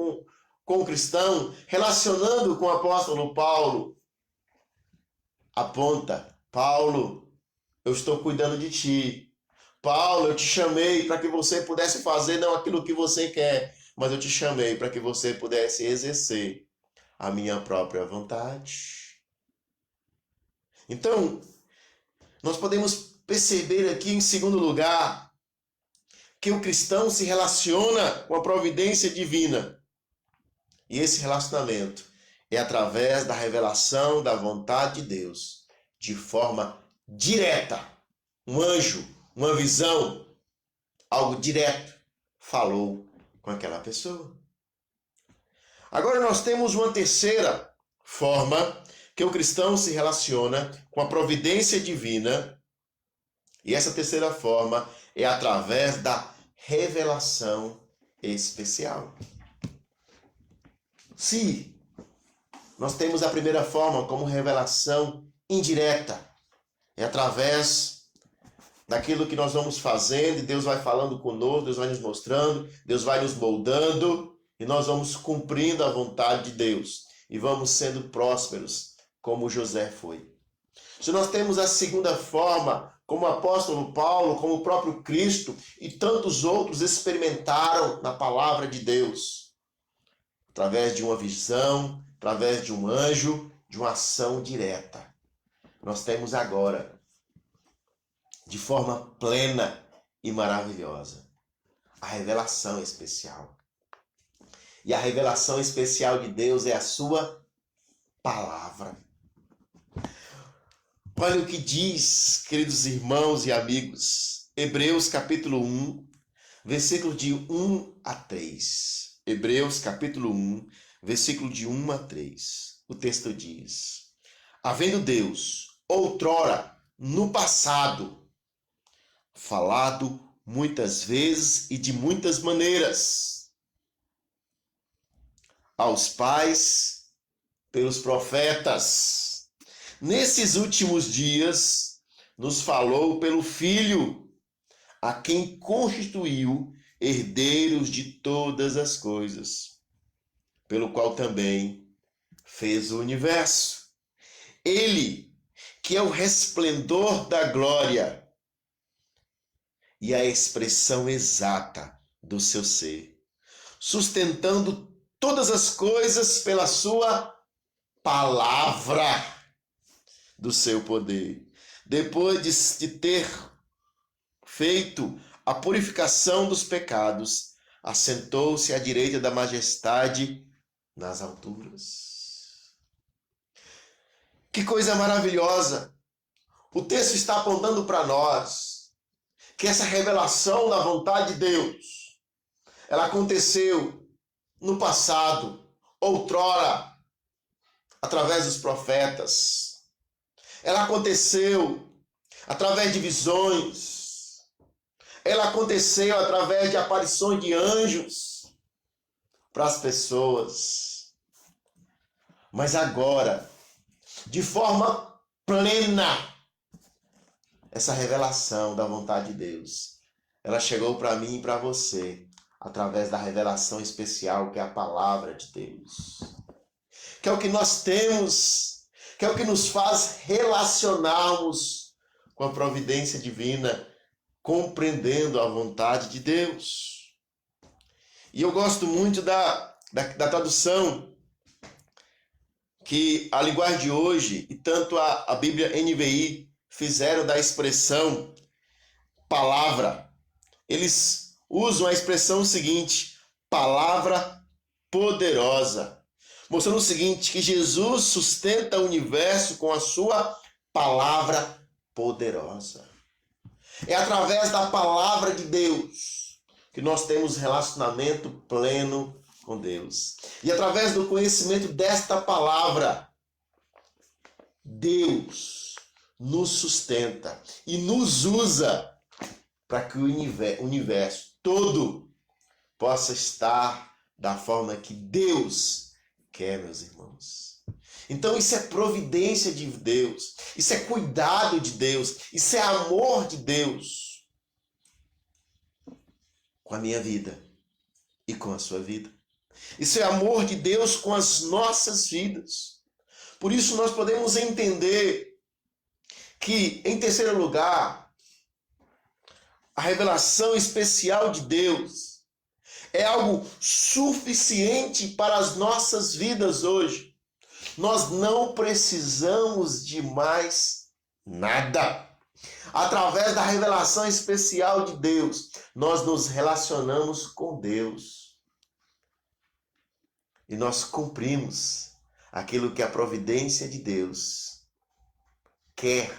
com o cristão, relacionando com o apóstolo Paulo, aponta: Paulo, eu estou cuidando de ti. Paulo, eu te chamei para que você pudesse fazer não aquilo que você quer, mas eu te chamei para que você pudesse exercer a minha própria vontade. Então, nós podemos perceber aqui, em segundo lugar, que o cristão se relaciona com a providência divina. E esse relacionamento é através da revelação da vontade de Deus, de forma direta. Um anjo, uma visão, algo direto, falou com aquela pessoa. Agora nós temos uma terceira forma que o cristão se relaciona com a providência divina. E essa terceira forma é através da revelação especial. Se nós temos a primeira forma como revelação indireta, é através daquilo que nós vamos fazendo e Deus vai falando conosco, Deus vai nos mostrando, Deus vai nos moldando e nós vamos cumprindo a vontade de Deus e vamos sendo prósperos como José foi. Se nós temos a segunda forma, como o apóstolo Paulo, como o próprio Cristo e tantos outros experimentaram na palavra de Deus, através de uma visão, através de um anjo, de uma ação direta. Nós temos agora, de forma plena e maravilhosa, a revelação especial. E a revelação especial de Deus é a sua palavra. Olha o que diz, queridos irmãos e amigos, Hebreus capítulo 1, versículo de 1 a 3. Hebreus capítulo 1, versículo de 1 a 3. O texto diz: havendo Deus, outrora, no passado, falado muitas vezes e de muitas maneiras aos pais pelos profetas, nesses últimos dias nos falou pelo Filho, a quem constituiu herdeiros de todas as coisas, pelo qual também fez o universo. Ele, que é o resplendor da glória e a expressão exata do seu ser, sustentando todas as coisas pela sua palavra do seu poder. Depois de ter feito a purificação dos pecados, assentou-se à direita da majestade nas alturas. Que coisa maravilhosa! O texto está apontando para nós que essa revelação da vontade de Deus, ela aconteceu no passado, outrora, através dos profetas. Ela aconteceu através de visões. Ela aconteceu através de aparições de anjos para as pessoas. Mas agora, de forma plena, essa revelação da vontade de Deus, ela chegou para mim e para você através da revelação especial que é a palavra de Deus. Que é o que nós temos, que é o que nos faz relacionarmos com a providência divina, compreendendo a vontade de Deus. E eu gosto muito da tradução que a linguagem de hoje e tanto a Bíblia NVI fizeram da expressão palavra. Eles usam a expressão seguinte, palavra poderosa, mostrando o seguinte, que Jesus sustenta o universo com a sua palavra poderosa. É através da palavra de Deus que nós temos relacionamento pleno com Deus. E através do conhecimento desta palavra, Deus nos sustenta e nos usa para que o universo todo possa estar da forma que Deus quer, meus irmãos. Então isso é providência de Deus, isso é cuidado de Deus, isso é amor de Deus com a minha vida e com a sua vida. Isso é amor de Deus com as nossas vidas. Por isso nós podemos entender que, em terceiro lugar, a revelação especial de Deus é algo suficiente para as nossas vidas hoje. Nós não precisamos de mais nada. Através da revelação especial de Deus, nós nos relacionamos com Deus. E nós cumprimos aquilo que a providência de Deus quer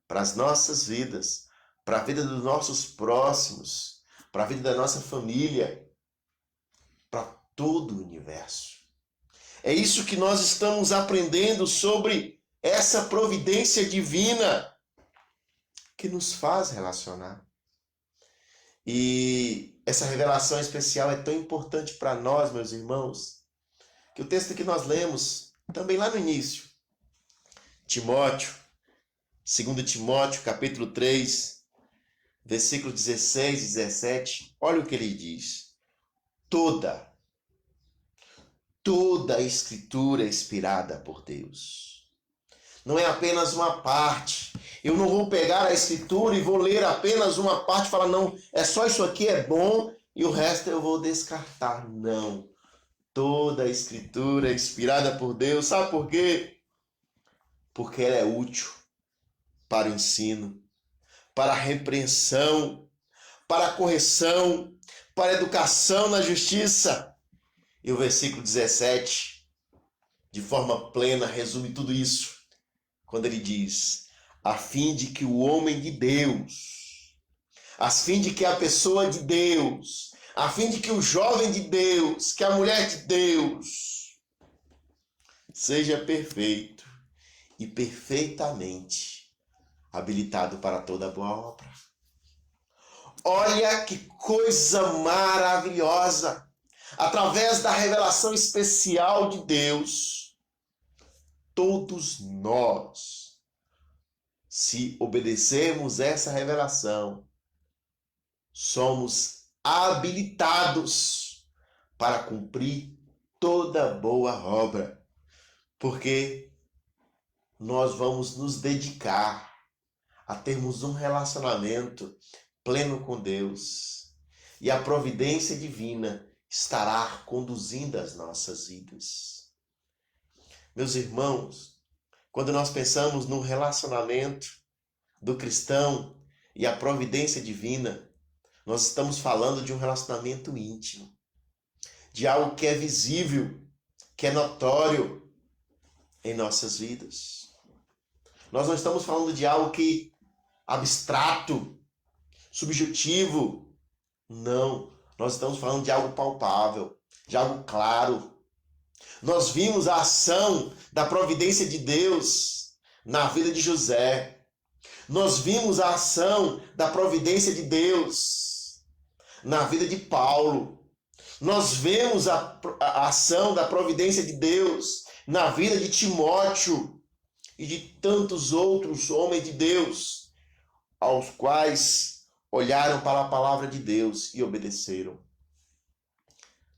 para as nossas vidas, para a vida dos nossos próximos, para a vida da nossa família, para todo o universo. É isso que nós estamos aprendendo sobre essa providência divina que nos faz relacionar. E essa revelação especial é tão importante para nós, meus irmãos, que o texto que nós lemos, também lá no início, Timóteo, 2 Timóteo, capítulo 3, versículo 16 e 17, olha o que ele diz. Toda a Escritura é inspirada por Deus. Não é apenas uma parte. Eu não vou pegar a Escritura e vou ler apenas uma parte e falar, não, é só isso aqui, é bom, e o resto eu vou descartar. Não. Toda a Escritura é inspirada por Deus. Sabe por quê? Porque ela é útil para o ensino, para a repreensão, para a correção, para a educação na justiça. E o versículo 17, de forma plena, resume tudo isso, quando ele diz, a fim de que o homem de Deus, a fim de que a pessoa de Deus, a fim de que o jovem de Deus, que a mulher de Deus, seja perfeito e perfeitamente habilitado para toda boa obra. Olha que coisa maravilhosa! Através da revelação especial de Deus, todos nós, se obedecermos essa revelação, somos habilitados para cumprir toda boa obra, porque nós vamos nos dedicar a termos um relacionamento pleno com Deus, e a providência divina estará conduzindo as nossas vidas. Meus irmãos, quando nós pensamos no relacionamento do cristão e a providência divina, nós estamos falando de um relacionamento íntimo, de algo que é visível, que é notório em nossas vidas. Nós não estamos falando de algo que abstrato, subjetivo. Não. Nós estamos falando de algo palpável, de algo claro. Nós vimos a ação da providência de Deus na vida de José. Nós vimos a ação da providência de Deus na vida de Paulo. Nós vemos a ação da providência de Deus na vida de Timóteo e de tantos outros homens de Deus, aos quais olharam para a palavra de Deus e obedeceram.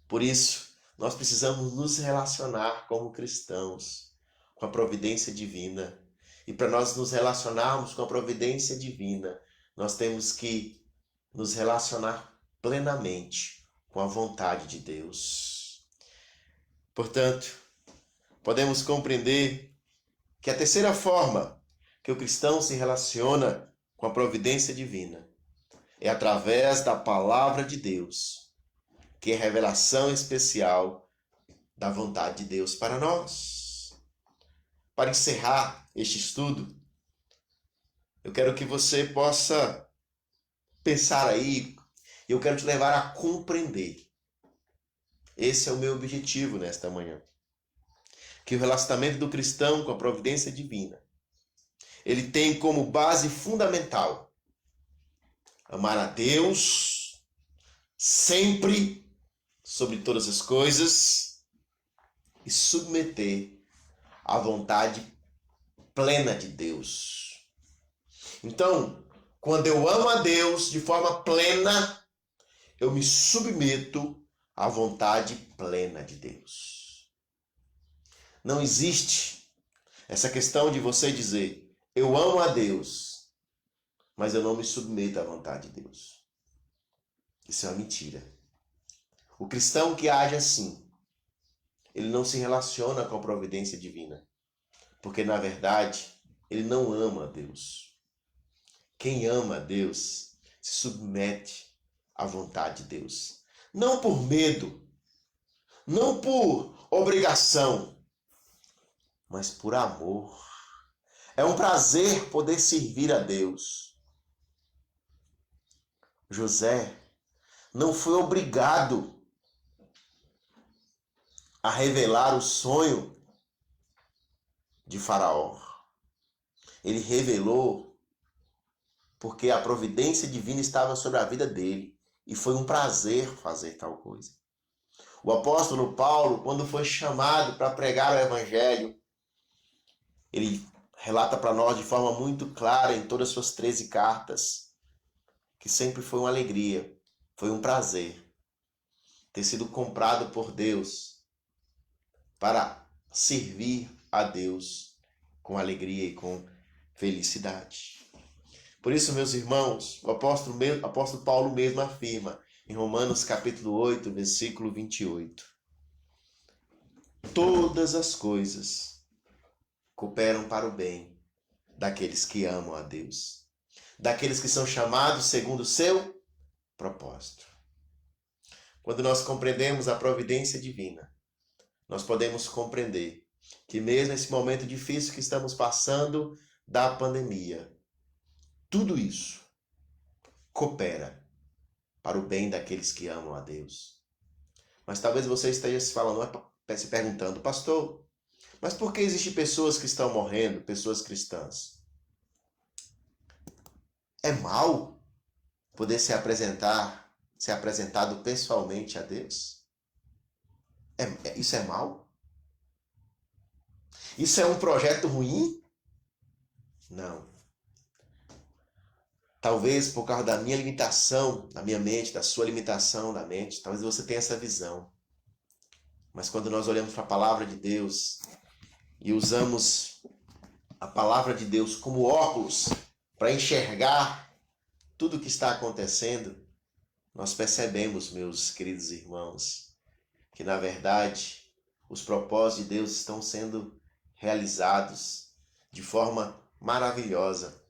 Por isso, nós precisamos nos relacionar como cristãos com a providência divina. E para nós nos relacionarmos com a providência divina, nós temos que nos relacionar plenamente com a vontade de Deus. Portanto, podemos compreender que a terceira forma que o cristão se relaciona com a providência divina é através da palavra de Deus, que é a revelação especial da vontade de Deus para nós. Para encerrar este estudo, eu quero que você possa pensar aí, e eu quero te levar a compreender. Esse é o meu objetivo nesta manhã. Que o relacionamento do cristão com a providência divina, ele tem como base fundamental amar a Deus sempre, sobre todas as coisas, e submeter a vontade plena de Deus. Então, quando eu amo a Deus de forma plena, eu me submeto à vontade plena de Deus. Não existe essa questão de você dizer, eu amo a Deus, mas eu não me submeto à vontade de Deus. Isso é uma mentira. O cristão que age assim, ele não se relaciona com a providência divina, porque na verdade ele não ama a Deus. Quem ama a Deus se submete à vontade de Deus. Não por medo, não por obrigação, mas por amor. É um prazer poder servir a Deus. José não foi obrigado a revelar o sonho de Faraó. Ele revelou porque a providência divina estava sobre a vida dele e foi um prazer fazer tal coisa. O apóstolo Paulo, quando foi chamado para pregar o evangelho, ele relata para nós de forma muito clara em todas as suas 13 cartas que sempre foi uma alegria, foi um prazer ter sido comprado por Deus para servir a Deus com alegria e com felicidade. Por isso, meus irmãos, o apóstolo Paulo mesmo afirma em Romanos capítulo 8, versículo 28. Todas as coisas cooperam para o bem daqueles que amam a Deus, daqueles que são chamados segundo o seu propósito. Quando nós compreendemos a providência divina, nós podemos compreender que mesmo nesse momento difícil que estamos passando da pandemia, tudo isso coopera para o bem daqueles que amam a Deus. Mas talvez você esteja se perguntando, pastor, mas por que existem pessoas que estão morrendo, pessoas cristãs? É mal poder ser apresentado pessoalmente a Deus? Isso é mal? Isso é um projeto ruim? Não. Talvez por causa da minha limitação na minha mente, da sua limitação na mente, talvez você tenha essa visão. Mas quando nós olhamos para a palavra de Deus e usamos a palavra de Deus como óculos para enxergar tudo o que está acontecendo, nós percebemos, meus queridos irmãos, que na verdade os propósitos de Deus estão sendo realizados de forma maravilhosa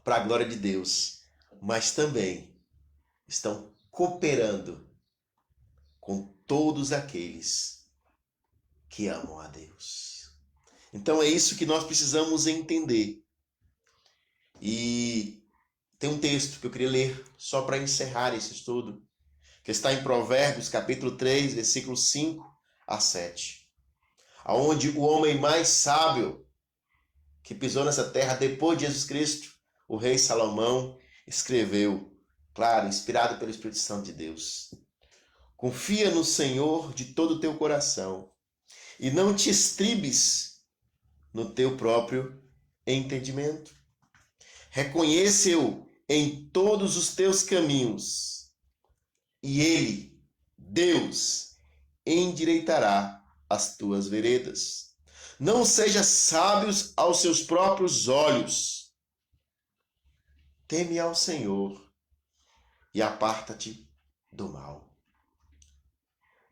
para a glória de Deus, mas também estão cooperando com todos aqueles que amam a Deus. Então é isso que nós precisamos entender. E tem um texto que eu queria ler só para encerrar esse estudo, que está em Provérbios, capítulo 3, versículos 5 a 7, aonde o homem mais sábio que pisou nessa terra depois de Jesus Cristo, o rei Salomão, escreveu, claro, inspirado pelo Espírito Santo de Deus: confia no Senhor de todo o teu coração e não te estribes no teu próprio entendimento. Reconhece-o em todos os teus caminhos e ele, Deus, endireitará as tuas veredas. Não sejas sábios aos seus próprios olhos. Teme ao Senhor e aparta-te do mal.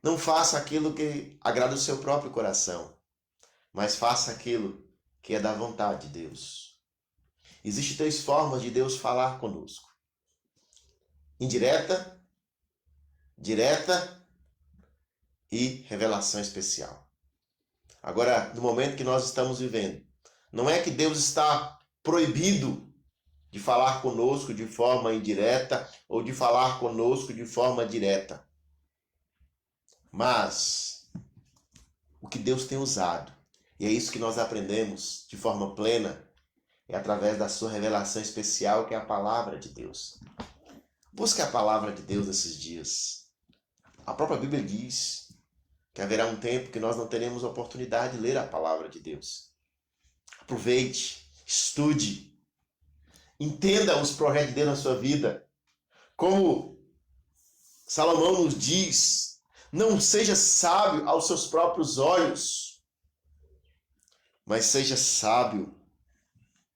Não faça aquilo que agrada o seu próprio coração, mas faça aquilo que é da vontade de Deus. Existem 3 formas de Deus falar conosco: indireta, direta e revelação especial. Agora, no momento que nós estamos vivendo, não é que Deus está proibido de falar conosco de forma indireta ou de falar conosco de forma direta. Mas o que Deus tem usado, e é isso que nós aprendemos de forma plena, é através da sua revelação especial, que é a palavra de Deus. Busque a palavra de Deus nesses dias. A própria Bíblia diz que haverá um tempo que nós não teremos oportunidade de ler a palavra de Deus. Aproveite, estude, entenda os projetos de Deus na sua vida. Como Salomão nos diz, não seja sábio aos seus próprios olhos, mas seja sábio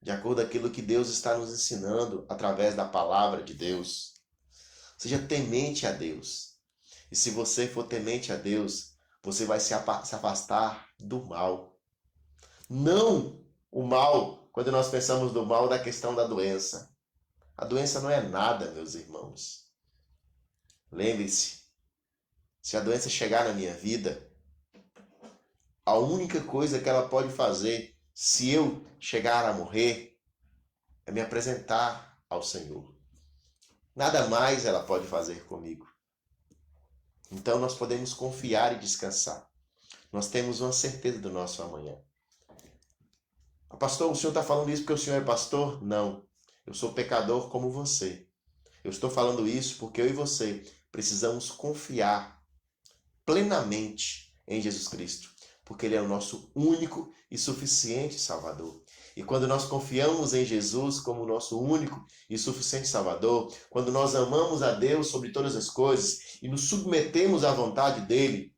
de acordo com aquilo que Deus está nos ensinando através da palavra de Deus. Seja temente a Deus. E se você for temente a Deus, você vai se afastar do mal. Não o mal, quando nós pensamos do mal, da questão da doença. A doença não é nada, meus irmãos. Lembre-se, se a doença chegar na minha vida, a única coisa que ela pode fazer, se eu chegar a morrer, é me apresentar ao Senhor. Nada mais ela pode fazer comigo. Então nós podemos confiar e descansar. Nós temos uma certeza do nosso amanhã. Pastor, o senhor está falando isso porque o senhor é pastor? Não. Eu sou pecador como você. Eu estou falando isso porque eu e você precisamos confiar plenamente em Jesus Cristo, porque Ele é o nosso único e suficiente Salvador. E quando nós confiamos em Jesus como o nosso único e suficiente Salvador, quando nós amamos a Deus sobre todas as coisas e nos submetemos à vontade dEle,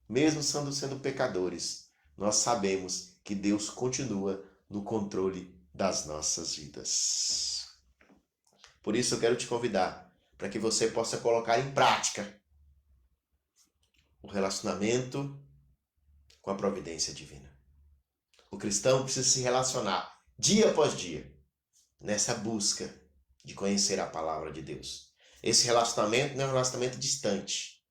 mesmo sendo pecadores, nós sabemos que Deus continua no controle das nossas vidas. Por isso eu quero te convidar para que você possa colocar em prática o relacionamento com a providência divina. O cristão precisa se relacionar dia após dia nessa busca de conhecer a palavra de Deus. Esse relacionamento não é um relacionamento distante.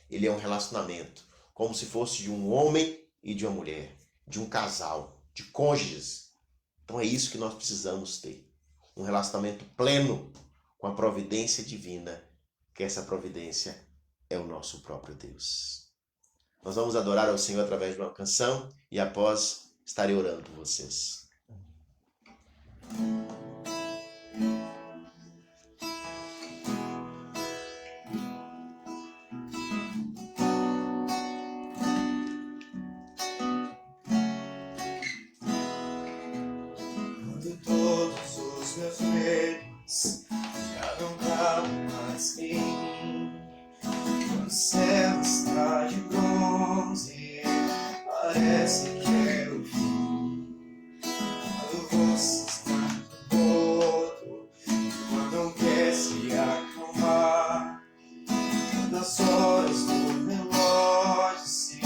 Ele é um relacionamento como se fosse de um homem e de uma mulher, de um casal, de cônjuges. Então é isso que nós precisamos ter. Um relacionamento pleno com a providência divina, que essa providência é o nosso próprio Deus. Nós vamos adorar ao Senhor através de uma canção e após estarei orando por vocês. Quando todos os meus medos já não cabem mais em mim, quando o céu está de bronze, parece que é o fim. Quando você está todo, quando não quer se acalmar, quando as horas do relógio se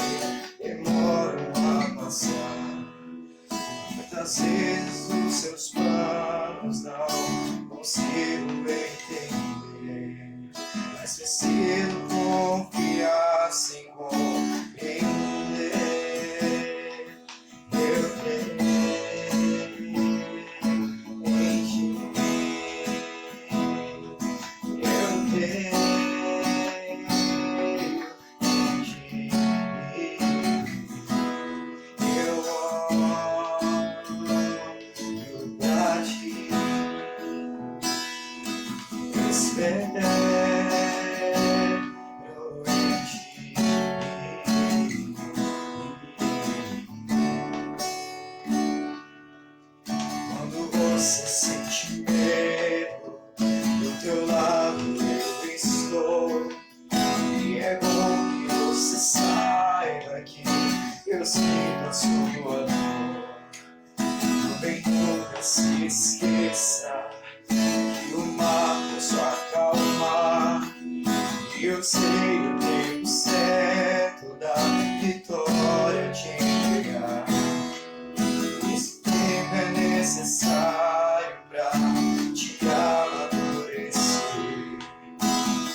demoram a passar, muitas vezes os seus planos não consigo entender, mas preciso confiar sem compreender. Eu creio em ti, eu creio em ti, eu olho pra ti, eu espero em ti. Quando você sente medo, do teu lado eu estou. E é bom que você saiba que eu sinto a sua dor. Também nunca se esqueça que o mar posso acalmar. E eu sei o tempo certo da vitória te entregar. Esse tempo é necessário pra te amadurecer.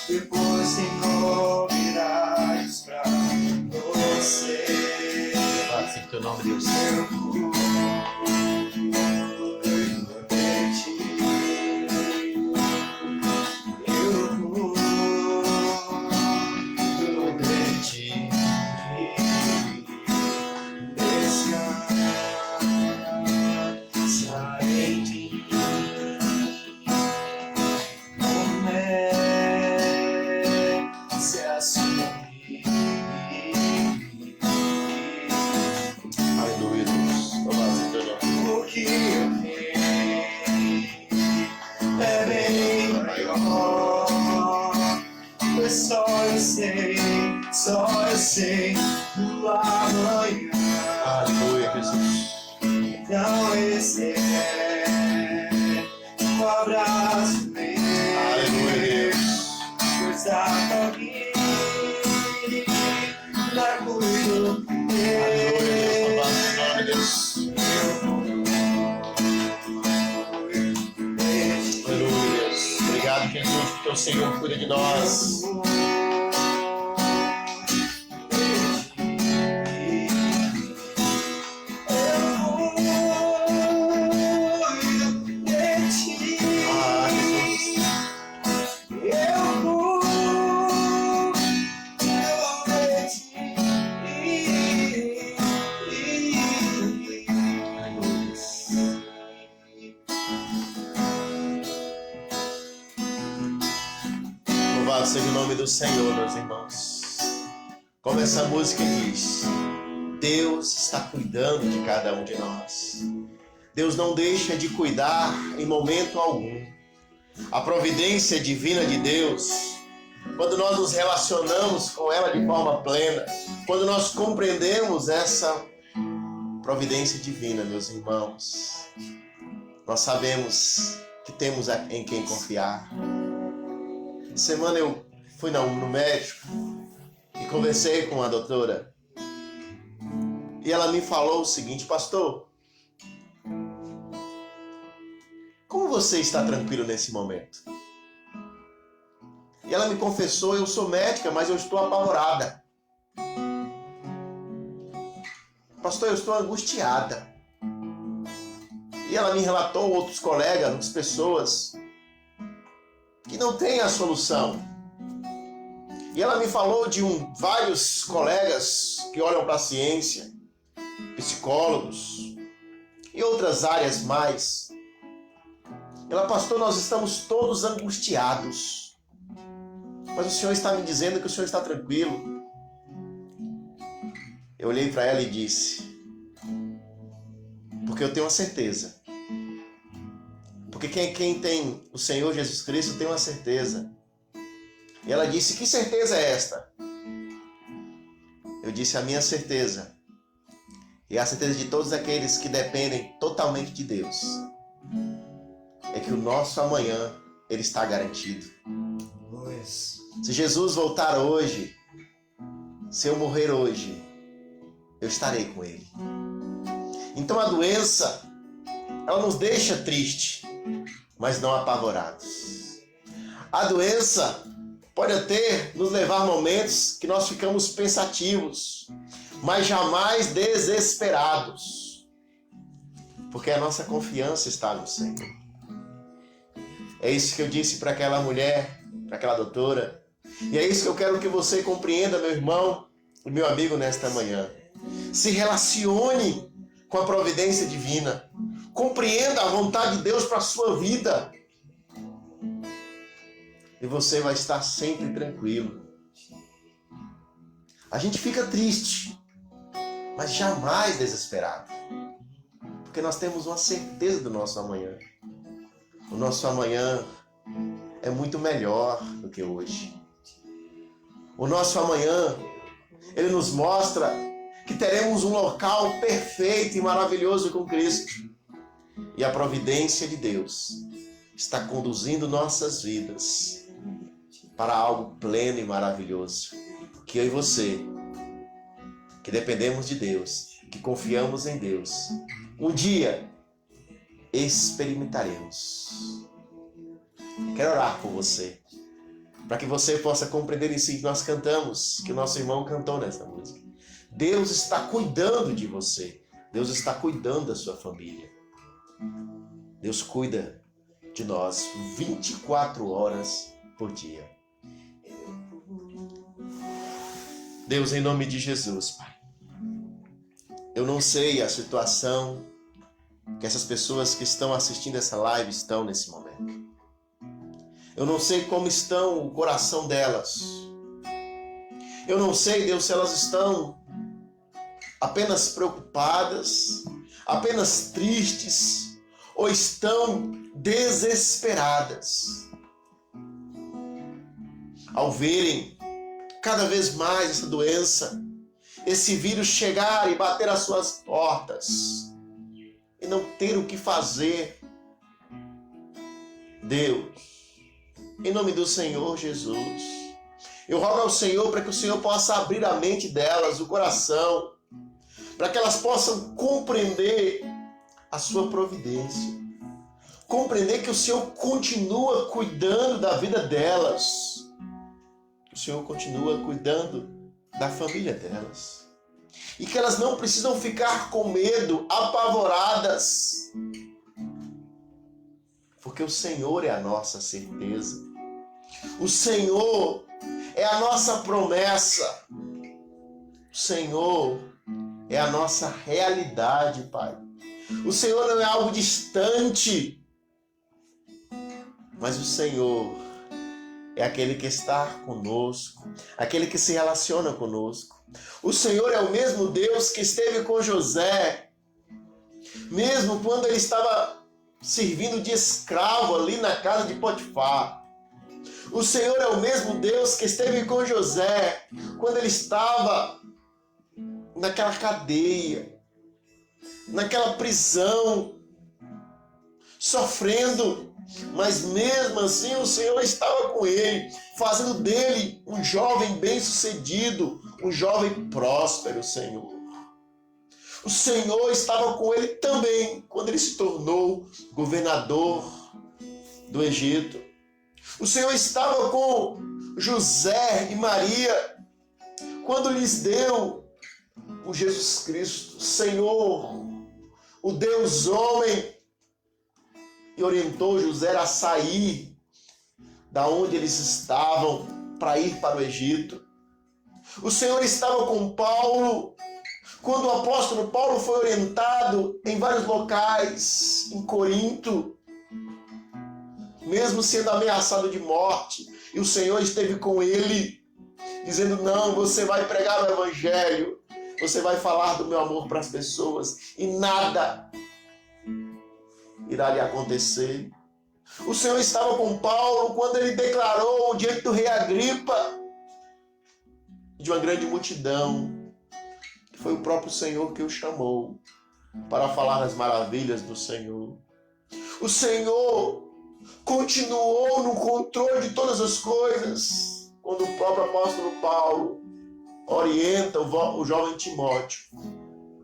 Depois tem novidades pra você. Assim que teu nome, Deus. Eu cuido de ti. Eu cuido de ti. Descansa em ti. Comece a sorrir. manhã. Aleluia, Jesus. Não esquece o abraço meu. Aleluia, Deus. Pois da família cuido Aleluia, Deus. Louvado seja o nome de Deus. Aleluia, Deus. Obrigado, Jesus, porque o Senhor cuida de nós. Louvado seja o nome do Senhor, meus irmãos. Como essa música diz, Deus está cuidando de cada um de nós. Deus não deixa de cuidar em momento algum. A providência divina de Deus, quando nós nos relacionamos com ela de forma plena, quando nós compreendemos essa providência divina, meus irmãos, nós sabemos que temos em quem confiar. Semana eu fui no médico e conversei com a doutora. E ela me falou o seguinte: pastor, como você está tranquilo nesse momento? E ela me confessou: eu sou médica, mas eu estou apavorada. Pastor, eu estou angustiada. E ela me relatou outros colegas, outras pessoas que não têm a solução. E ela me falou de vários colegas que olham para a ciência, psicólogos e outras áreas mais. Ela: pastor, nós estamos todos angustiados, mas o Senhor está me dizendo que o Senhor está tranquilo. Eu olhei para ela e disse: porque eu tenho uma certeza. Porque quem tem o Senhor Jesus Cristo tem uma certeza. E ela disse: que certeza é esta? Eu disse: a minha certeza. E a certeza de todos aqueles que dependem totalmente de Deus é que o nosso amanhã, ele está garantido. Se Jesus voltar hoje, se eu morrer hoje, eu estarei com ele. Então a doença, ela nos deixa tristes, mas não apavorados. A doença pode até nos levar a momentos que nós ficamos pensativos, mas jamais desesperados, porque a nossa confiança está no Senhor. É isso que eu disse para aquela mulher, para aquela doutora, e é isso que eu quero que você compreenda, meu irmão e meu amigo, nesta manhã. Se relacione com a providência divina. Compreenda a vontade de Deus para a sua vida. E você vai estar sempre tranquilo. A gente fica triste, mas jamais desesperado. Porque nós temos uma certeza do nosso amanhã. O nosso amanhã é muito melhor do que hoje. O nosso amanhã, ele nos mostra que teremos um local perfeito e maravilhoso com Cristo. E a providência de Deus está conduzindo nossas vidas para algo pleno e maravilhoso. Que eu e você, que dependemos de Deus, que confiamos em Deus, um dia experimentaremos. Quero orar por você, para que você possa compreender isso que nós cantamos, que o nosso irmão cantou nessa música. Deus está cuidando de você. Deus está cuidando da sua família. Deus cuida de nós 24 horas por dia. Deus, em nome de Jesus, Pai, eu não sei a situação que essas pessoas que estão assistindo essa live estão nesse momento. Eu não sei como estão o coração delas. Eu não sei, Deus, se elas estão apenas preocupadas, apenas tristes, ou estão desesperadas ao verem cada vez mais essa doença esse vírus chegar e bater às suas portas e não ter o que fazer. Deus, em nome do Senhor Jesus, eu rogo ao Senhor para que o Senhor possa abrir a mente delas, o coração, para que elas possam compreender a sua providência, compreender que o Senhor continua cuidando da vida delas, que o Senhor continua cuidando da família delas, e que elas não precisam ficar com medo, apavoradas, porque o Senhor é a nossa certeza, o Senhor é a nossa promessa, o Senhor é a nossa realidade, Pai. O Senhor não é algo distante, mas o Senhor é aquele que está conosco, aquele que se relaciona conosco. O Senhor é o mesmo Deus que esteve com José, mesmo quando ele estava servindo de escravo ali na casa de Potifar. O Senhor é o mesmo Deus que esteve com José quando ele estava naquela cadeia, naquela prisão, sofrendo, mas mesmo assim o Senhor estava com ele, fazendo dele um jovem bem-sucedido, um jovem próspero, Senhor. O Senhor estava com ele também quando ele se tornou governador do Egito. O Senhor estava com José e Maria quando lhes deu o Jesus Cristo, Senhor, o Deus homem, e orientou José a sair da onde eles estavam para ir para o Egito. O Senhor estava com Paulo quando o apóstolo Paulo foi orientado em vários locais, em Corinto, mesmo sendo ameaçado de morte, e o Senhor esteve com ele, dizendo: não, você vai pregar o evangelho, você vai falar do meu amor para as pessoas, e nada irá lhe acontecer. O Senhor estava com Paulo quando ele declarou diante do rei Agripa, de uma grande multidão, que foi o próprio Senhor que o chamou para falar das maravilhas do Senhor. O Senhor continuou no controle de todas as coisas, quando o próprio apóstolo Paulo orienta o jovem Timóteo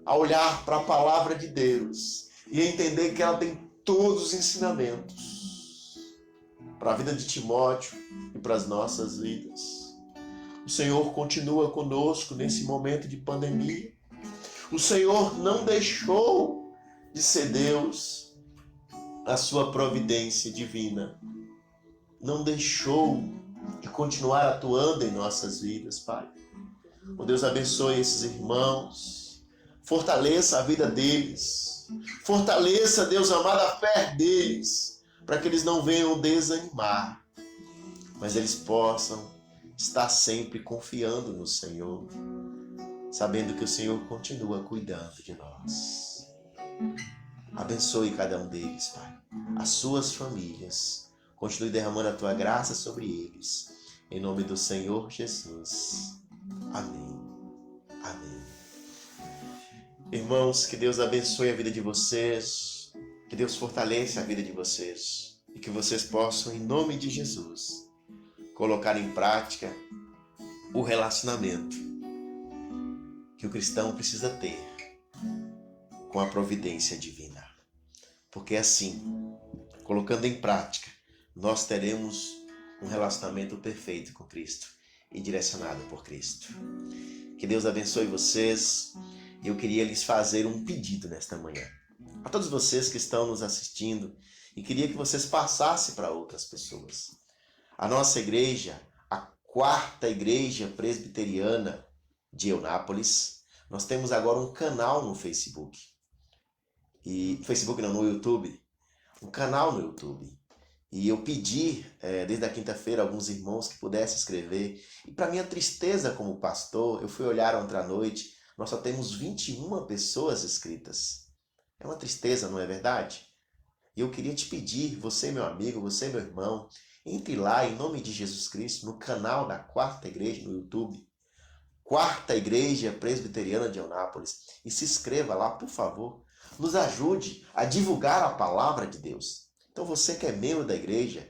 a olhar para a palavra de Deus e entender que ela tem todos os ensinamentos para a vida de Timóteo e para as nossas vidas. O Senhor continua conosco nesse momento de pandemia. O Senhor não deixou de ser Deus, a sua providência divina não deixou de continuar atuando em nossas vidas, Pai. Oh Deus, abençoe esses irmãos, fortaleça a vida deles, fortaleça, Deus amado, a fé deles, para que eles não venham desanimar, mas eles possam estar sempre confiando no Senhor, sabendo que o Senhor continua cuidando de nós. Abençoe cada um deles, Pai, as suas famílias, continue derramando a tua graça sobre eles, em nome do Senhor Jesus. Amém. Amém. Irmãos, que Deus abençoe a vida de vocês, que Deus fortaleça a vida de vocês e que vocês possam, em nome de Jesus, colocar em prática o relacionamento que o cristão precisa ter com a providência divina. Porque assim, colocando em prática, nós teremos um relacionamento perfeito com Cristo e direcionado por Cristo. Que Deus abençoe vocês. Eu queria lhes fazer um pedido nesta manhã. A todos vocês que estão nos assistindo, e queria que vocês passassem para outras pessoas. A nossa igreja, a 4ª Igreja Presbiteriana de Eunápolis, nós temos agora um canal no Facebook. No YouTube. Um canal no YouTube. E eu pedi, desde a quinta-feira, alguns irmãos que pudessem escrever. E para minha tristeza como pastor, eu fui olhar ontem à noite, nós só temos 21 pessoas inscritas. É uma tristeza, não é verdade? E eu queria te pedir, você meu amigo, você meu irmão, entre lá em nome de Jesus Cristo, no canal da 4ª Igreja no YouTube. Quarta Igreja Presbiteriana de Eunápolis. E se inscreva lá, por favor. Nos ajude a divulgar a palavra de Deus. Então você que é membro da igreja,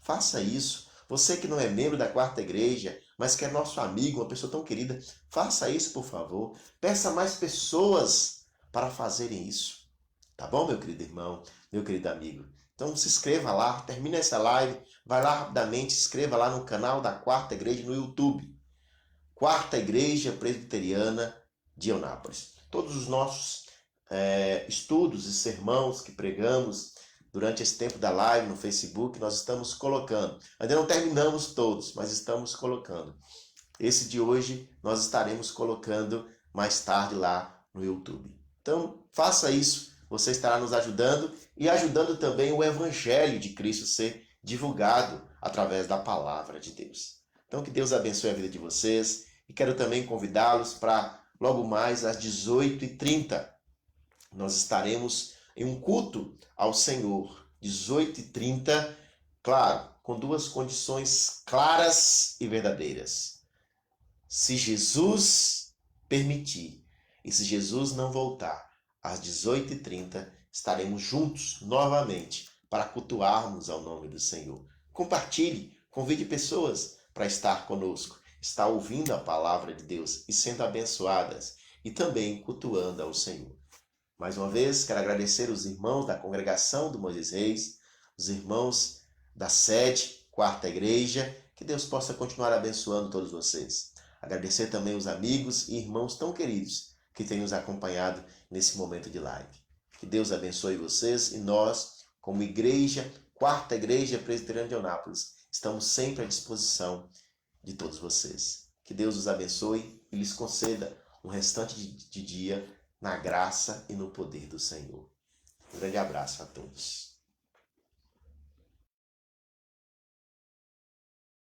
faça isso. Você que não é membro da Quarta Igreja, mas que é nosso amigo, uma pessoa tão querida, faça isso, por favor. Peça mais pessoas para fazerem isso. Tá bom, meu querido irmão, meu querido amigo? Então se inscreva lá, termina essa live, vai lá rapidamente, se inscreva lá no canal da Quarta Igreja no YouTube. Quarta Igreja Presbiteriana de Eunápolis. Todos os nossos estudos e sermãos que pregamos durante esse tempo da live no Facebook, nós estamos colocando. Ainda não terminamos todos, mas estamos colocando. Esse de hoje nós estaremos colocando mais tarde lá no YouTube. Então, faça isso, você estará nos ajudando e ajudando também o Evangelho de Cristo ser divulgado através da palavra de Deus. Então, que Deus abençoe a vida de vocês e quero também convidá-los para logo mais às 18h30. Nós estaremos em um culto ao Senhor, 18h30, claro, com duas condições claras e verdadeiras. Se Jesus permitir e se Jesus não voltar, às 18h30 estaremos juntos novamente para cultuarmos ao nome do Senhor. Compartilhe, convide pessoas para estar conosco, estar ouvindo a palavra de Deus e sendo abençoadas e também cultuando ao Senhor. Mais uma vez, quero agradecer os irmãos da congregação do Moisés Reis, os irmãos da sede, Quarta Igreja, que Deus possa continuar abençoando todos vocês. Agradecer também os amigos e irmãos tão queridos que têm nos acompanhado nesse momento de live. Que Deus abençoe vocês e nós, como igreja, Quarta Igreja Presbiteriana de Eunápolis, estamos sempre à disposição de todos vocês. Que Deus os abençoe e lhes conceda um restante de dia na graça e no poder do Senhor. Um grande abraço a todos.